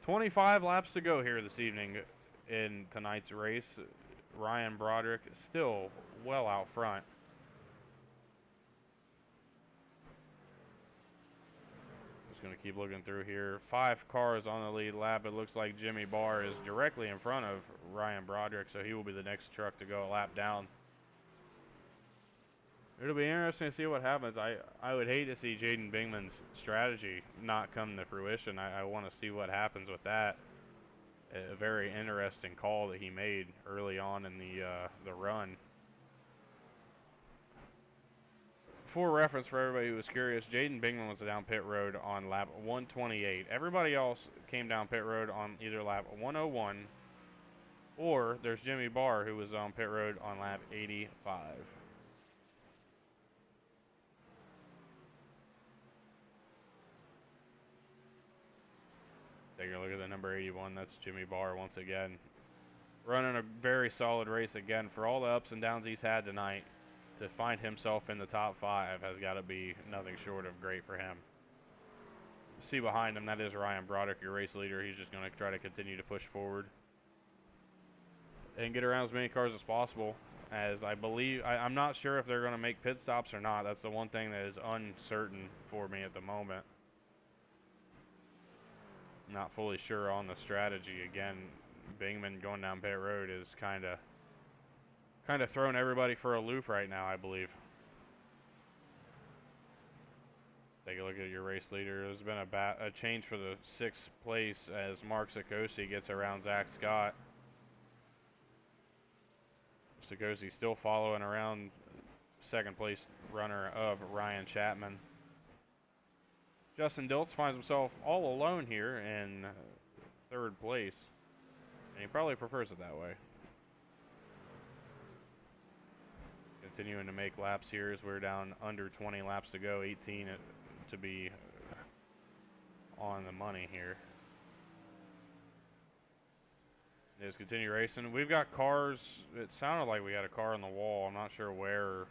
"25 laps to go here this evening in tonight's race. Ryan Broderick still well out front. Just going to keep looking through here. 5 cars on the lead lap. It looks like Jimmy Barr is directly in front of Ryan Broderick, so he will be the next truck to go a lap down. It'll be interesting to see what happens. I would hate to see Jaden Bingman's strategy not come to fruition. I want to see what happens with that. A very interesting call that he made early on in the run. For reference, for everybody who was curious, Jaden Bingman was down pit road on lap 128. Everybody else came down pit road on either lap 101, or there's Jimmy Barr, who was on pit road on lap 85. Taking a look at the number 81, that's Jimmy Barr once again. Running a very solid race again for all the ups and downs he's had tonight. to find himself in the top 5 has got to be nothing short of great for him. See behind him, that is Ryan Broderick, your race leader. He's just going to try to continue to push forward and get around as many cars as possible. As I believe, I'm not sure if they're going to make pit stops or not. That's the one thing that is uncertain for me at the moment. Not fully sure on the strategy. Again, Bingman going down pit road is kind of throwing everybody for a loop right now, I believe. Take a look at your race leader. There's been a change for the 6th place as Mark Sikosi gets around Zack Scott. Sikosi still following around 2nd place runner of Ryan Chapman. Justin Dilts finds himself all alone here in 3rd place, and he probably prefers it that way. Continuing to make laps here as we're down under 20 laps to go, 18 to be on the money here. Just continue racing. We've got cars. It sounded like we had a car on the wall. I'm not sure where or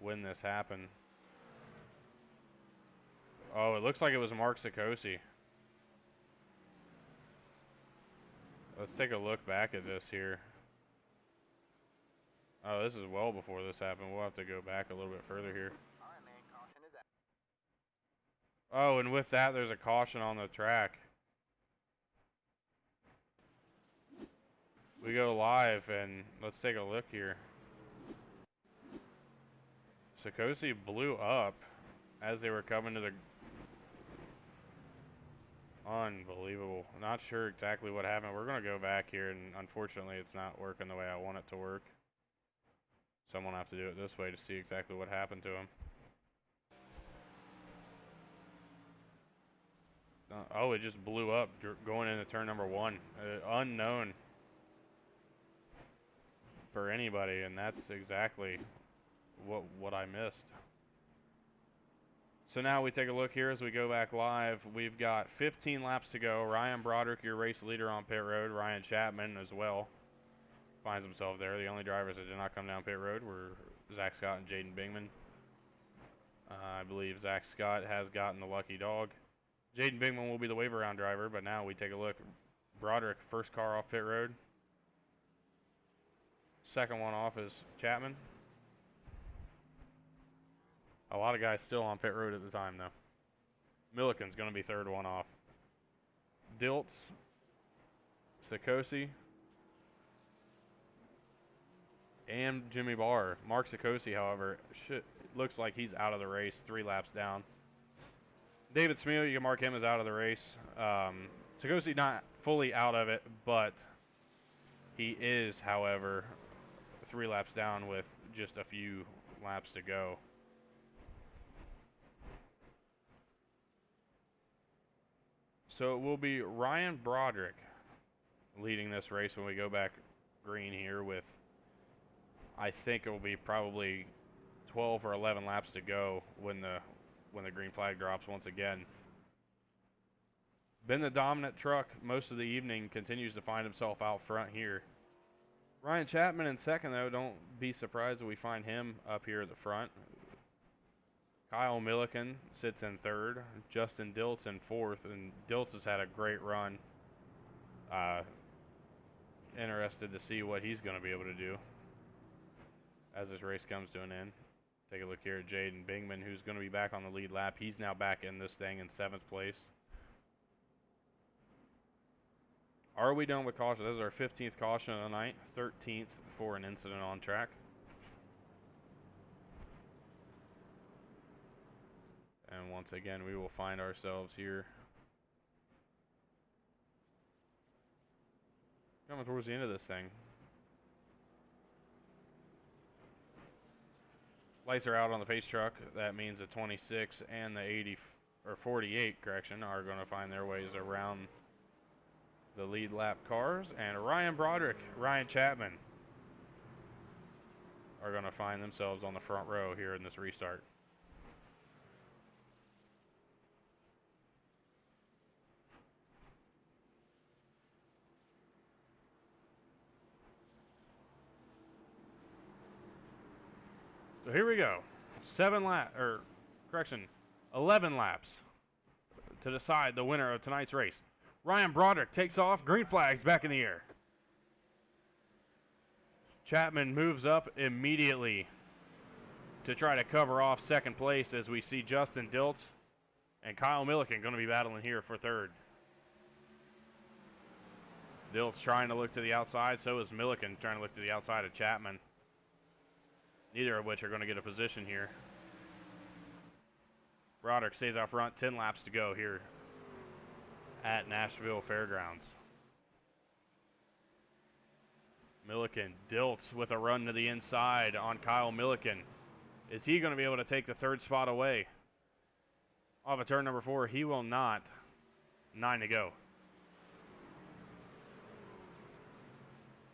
when this happened. Oh, it looks like it was Mark Sikosi. Let's take a look back at this here. Oh, this is well before this happened. We'll have to go back a little bit further here. All right, man. Caution is out. Oh, and with that, there's a caution on the track. We go live, and let's take a look here. Sikosi blew up as they were coming to the... Unbelievable. Not sure exactly what happened. We're going to go back here, and unfortunately, it's not working the way I want it to work. So I'm going to have to do it this way to see exactly what happened to him. Oh, it just blew up going into turn number 1. Unknown for anybody, and that's exactly what I missed. So now we take a look here as we go back live. We've got 15 laps to go. Ryan Broderick, your race leader on pit road. Ryan Chapman as well finds himself there. The only drivers that did not come down pit road were Zack Scott and Jaden Bingman. I believe Zack Scott has gotten the lucky dog. Jaden Bingman will be the wave around driver, but now we take a look. Broderick, first car off pit road. Second one off is Chapman. A lot of guys still on pit road at the time, though. Milliken's going to be third one off. Dilts, Sikosi, and Jimmy Barr. Mark Sikosi, however, looks like he's out of the race, 3 laps down. David Smeal, you can mark him as out of the race. Sikosi not fully out of it, but he is, however, 3 laps down with just a few laps to go. So it will be Ryan Broderick leading this race when we go back green here with, I think it will be probably 12 or 11 laps to go when the green flag drops once again. Been the dominant truck most of the evening, continues to find himself out front here. Ryan Chapman in second, though. Don't be surprised if we find him up here at the front. Kyle Milliken sits in third. Justin Dilts in fourth, and Dilts has had a great run. Interested to see what he's going to be able to do as this race comes to an end. Take a look here at Jaden Bingman, who's going to be back on the lead lap. He's now back in this thing in 7th place. Are we done with caution? This is our 15th caution of the night, 13th for an incident on track. And once again, we will find ourselves here coming towards the end of this thing. Lights are out on the face truck. That means the 26 and the 80 or 48, correction, are going to find their ways around the lead lap cars. And Ryan Broderick, Ryan Chapman are going to find themselves on the front row here in this restart. So here we go. 11 laps to decide the winner of tonight's race. Ryan Broderick takes off. Green flag's back in the air. Chapman moves up immediately to try to cover off second place as we see Justin Dilts and Kyle Milliken going to be battling here for third. Dilts trying to look to the outside, so is Milliken trying to look to the outside of Chapman. Neither of which are going to get a position here. Broderick stays out front, 10 laps to go here at Nashville Fairgrounds. Milliken, Dilts with a run to the inside on Kyle Milliken. Is he going to be able to take the third spot away? Off of turn number 4, he will not. 9 to go.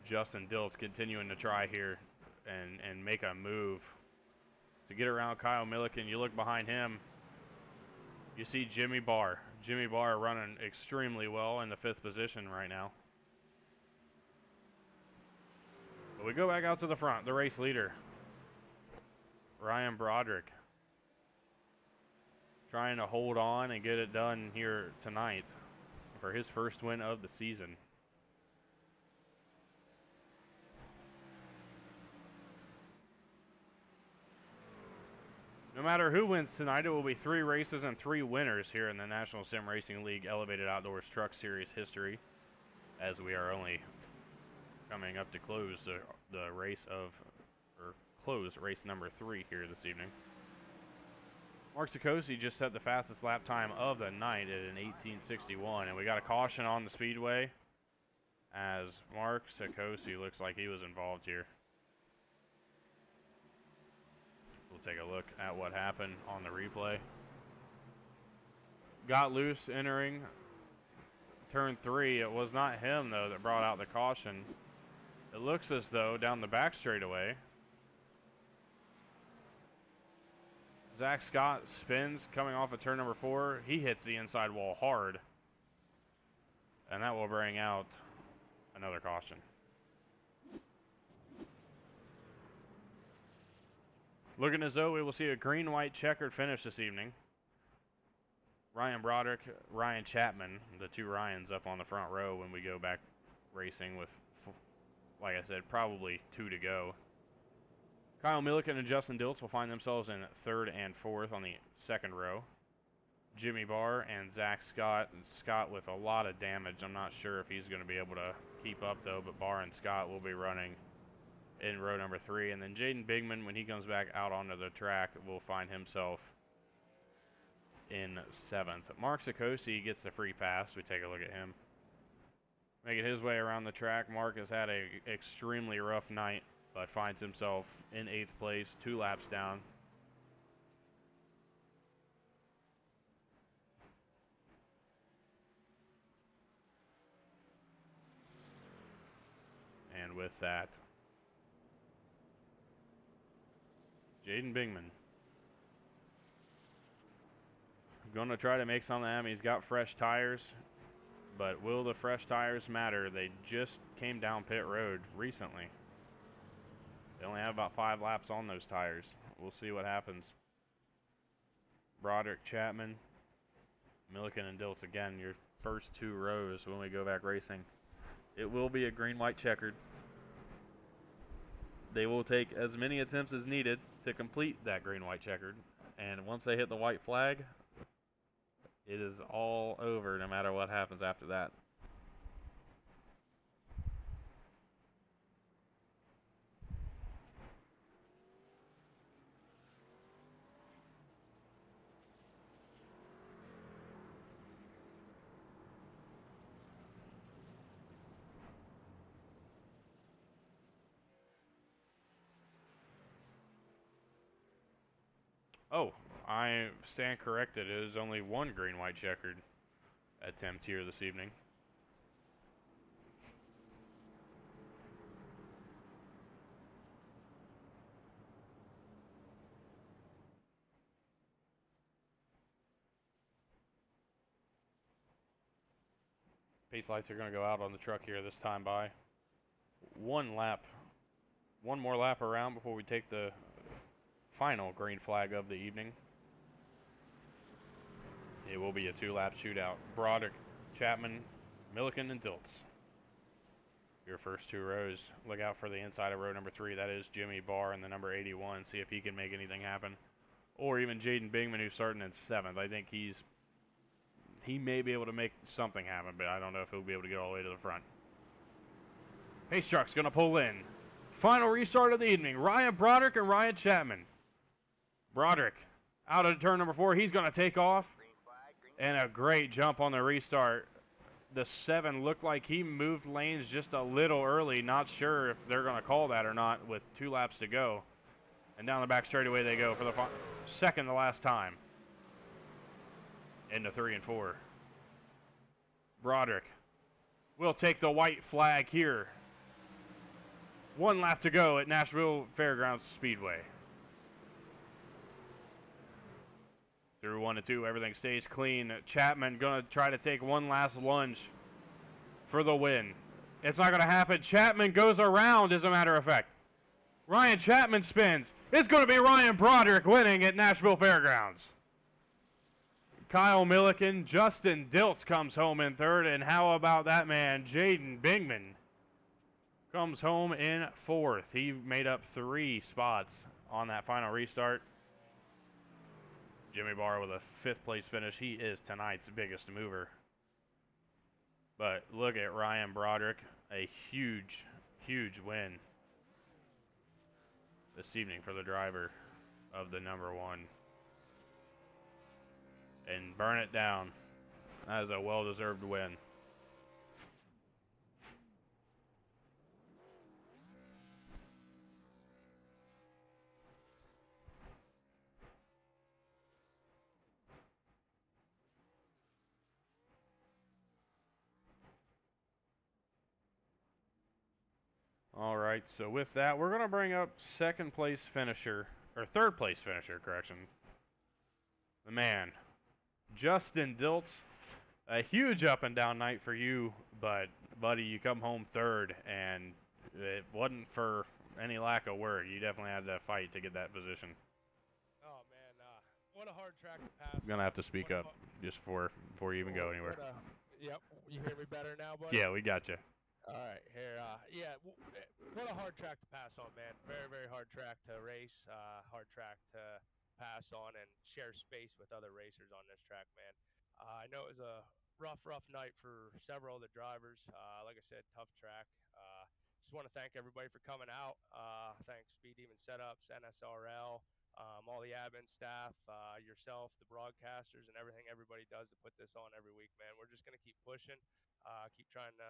Justin Dilts continuing to try here and make a move to get around Kyle Milliken. You look behind him, you see Jimmy Barr. Jimmy Barr running extremely well in the 5th position right now. But we go back out to the front, the race leader, Ryan Broderick, trying to hold on and get it done here tonight for his first win of the season. No matter who wins tonight, it will be 3 races and 3 winners here in the National Sim Racing League Elevated Outdoors Truck Series history, as we are only coming up to close the race of, or close race number 3 here this evening. Mark Sikosi just set the fastest lap time of the night at an 18:61, and we got a caution on the speedway as Mark Sikosi looks like he was involved here. We'll take a look at what happened on the replay. Got loose entering turn 3. It was not him, though, that brought out the caution. It looks as though down the back straightaway, Zach Scott spins coming off of turn number 4. He hits the inside wall hard, and that will bring out another caution. Looking as though we will see a green-white checkered finish this evening. Ryan Broderick, Ryan Chapman, the 2 Ryans up on the front row when we go back racing with, like I said, probably 2 to go. Kyle Milliken and Justin Dilts will find themselves in 3rd and 4th on the 2nd row. Jimmy Barr and Zach Scott. Scott with a lot of damage. I'm not sure if he's going to be able to keep up, though, but Barr and Scott will be running in row number 3. And then Jaden Bingman, when he comes back out onto the track, will find himself in 7th. Mark Sikosi gets the free pass. We take a look at him making his way around the track. Mark has had an extremely rough night, but finds himself in 8th place, 2 laps down. And with that, Jaden Bingman going to try to make some of them. He's got fresh tires, but will the fresh tires matter? They just came down pit road recently. They only have about 5 laps on those tires. We'll see what happens. Broderick, Chapman, Milliken, and Dilts again, your first 2 rows when we go back racing. It will be a green-white checkered. They will take as many attempts as needed to complete that green-white checkered. And once they hit the white flag, it is all over no matter what happens after that. Oh, I stand corrected. It is only 1 green-white checkered attempt here this evening. Pace lights are going to go out on the truck here this time by 1 lap. 1 more lap around before we take the final green flag of the evening. It will be a 2-lap shootout. Broderick, Chapman, Milliken, and Dilts. Your first 2 rows. Look out for the inside of row number 3. That is Jimmy Barr in the number 81. See if he can make anything happen. Or even Jaden Bingman, who's starting in 7th. I think he may be able to make something happen, but I don't know if he'll be able to get all the way to the front. Pace truck's going to pull in. Final restart of the evening. Ryan Broderick and Ryan Chapman. Broderick out of turn number 4. He's going to take off. And a great jump on the restart. The 7 looked like he moved lanes just a little early. Not sure if they're going to call that or not with 2 laps to go. And down the back straightaway they go for the second to last time. Into 3 and 4. Broderick will take the white flag here. 1 lap to go at Nashville Fairgrounds Speedway. Through 1 and 2, everything stays clean. Chapman going to try to take one last lunge for the win. It's not going to happen. Chapman goes around, as a matter of fact. Ryan Chapman spins. It's going to be Ryan Broderick winning at Nashville Fairgrounds. Kyle Milliken, Justin Dilts comes home in 3rd, and how about that man, Jaden Bingman, comes home in 4th. He made up 3 spots on that final restart. Jimmy Barr with a 5th place finish. He is tonight's biggest mover. But look at Ryan Broderick, a huge, huge win this evening for the driver of the number 1. And burn it down. That is a well-deserved win. All right, so with that, we're going to bring up 2nd place finisher, or 3rd place finisher, correction. The man, Justin Dilts. A huge up and down night for you, but buddy, you come home 3rd, and it wasn't for any lack of work. You definitely had to fight to get that position. Oh man, what a hard track to pass. I'm gonna have to speak up just before you even go anywhere. Yep, you hear me better now, buddy? Yeah, we got you. All right, here, what a hard track to pass on, man. Very, very hard track to race, hard track to pass on and share space with other racers on this track, man. I know it was a rough night for several of the drivers. Like I said, tough track. Just want to thank everybody for coming out. Thanks Speed Demon Setups, NSRL, all the admin staff, yourself, the broadcasters, and everybody does to put this on every week, man. We're just going to keep pushing. Keep trying to,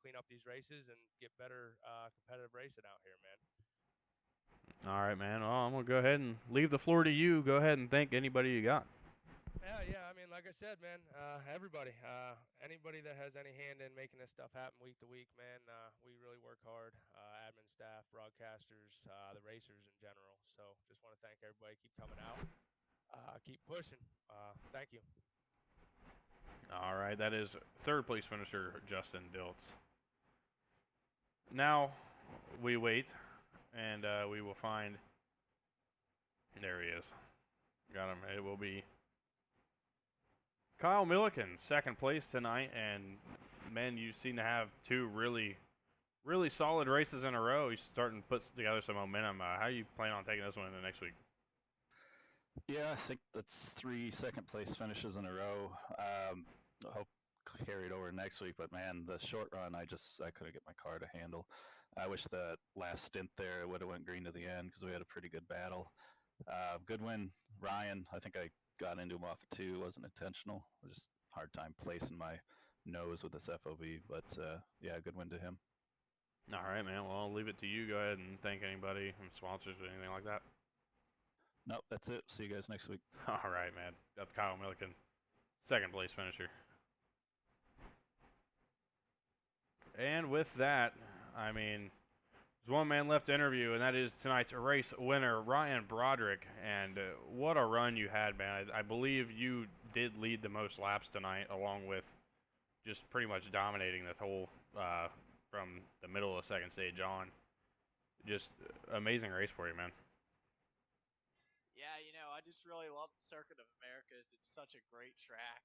clean up these races and get better competitive racing out here, man. All right, man. Well, I'm going to go ahead and leave the floor to you. Go ahead and thank anybody you got. Yeah. I mean, like I said, man, everybody, anybody that has any hand in making this stuff happen week to week, man, we really work hard. Admin staff, broadcasters, the racers in general. So just want to thank everybody. Keep coming out. Keep pushing. Thank you. All right, that is 3rd place finisher Justin Dilts. Now we wait, and we will find. There he is. Got him. It will be Kyle Milliken, 2nd place tonight, and man, you seem to have 2 really, really solid races in a row. He's starting to put together some momentum. How you plan on taking this one into next week? Yeah, I think that's 3 second place finishes in a row. I hope carried over next week, but man, the short run, I couldn't get my car to handle. I wish that last stint there would have went green to the end because we had a pretty good battle. Good win, Ryan. I think I got into him off of 2. It wasn't intentional. It was just hard time placing my nose with this FOB, but yeah, good win to him. All right, man. Well, I'll leave it to you. Go ahead and thank anybody, sponsors, or anything like that. Nope, that's it. See you guys next week. All right, man. That's Kyle Milliken, 2nd place finisher. And with that, I mean, there's one man left to interview, and that is tonight's race winner, Ryan Broderick. And what a run you had, man. I believe you did lead the most laps tonight, along with just pretty much dominating the whole from the middle of the 2nd stage on. Just amazing race for you, man. just really love the Circuit of Americas. It's such a great track.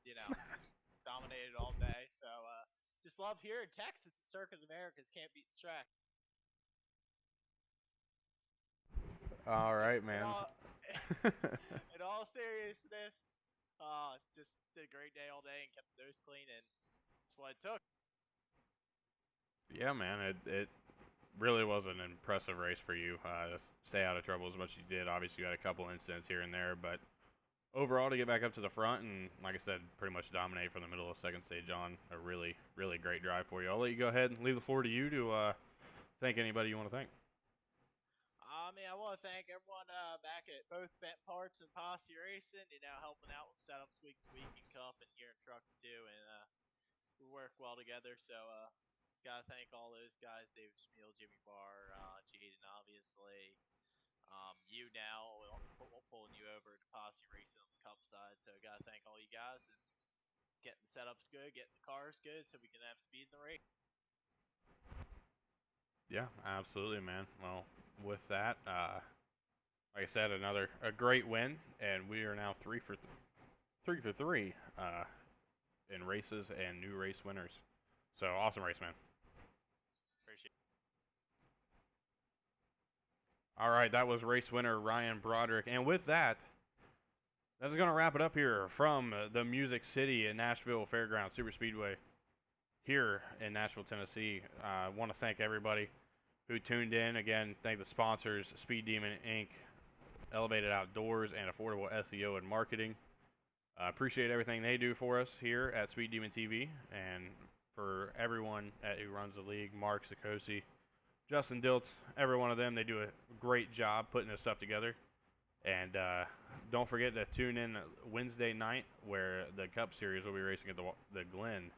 You know, just dominated all day. So just love here in Texas. The Circuit of Americas can't beat the track. All right, man. In all seriousness, just did a great day all day and kept the nose clean, and that's what it took. Yeah, man. It really was an impressive race for you. To stay out of trouble as much as you did. Obviously, you had a couple incidents here and there, but overall, to get back up to the front and, like I said, pretty much dominate from the middle of the second stage on, a really, really great drive for you. I'll let you go ahead and leave the floor to you to thank anybody you want to thank. I want to thank everyone back at both Bent Parts and Posse Racing, you know, helping out with setups week to week in Cup and here in trucks too, and we work well together. So gotta thank all those guys: David Schmiel, Jimmy Barr, Jaden, obviously. You now pulling you over to Posse Racing on the Cup side. So gotta thank all you guys and getting the setups good, getting the cars good, so we can have speed in the race. Yeah, absolutely, man. Well, with that, like I said, a great win, and we are now 3 for 3 in races and new race winners. So awesome race, man. Appreciate it. All right, that was race winner Ryan Broderick, and with that, that is going to wrap it up here from the Music City at Nashville Fairgrounds Super Speedway here in Nashville, Tennessee. I want to thank everybody who tuned in. Again, thank the sponsors, Speed Demon Inc., Elevated Outdoors, and Affordable SEO and Marketing. Appreciate everything they do for us here at Speed Demon TV, and for everyone who runs the league, Mark Sikosi, Justin Dilts, every one of them, they do a great job putting this stuff together. And don't forget to tune in Wednesday night where the Cup Series will be racing at the Glen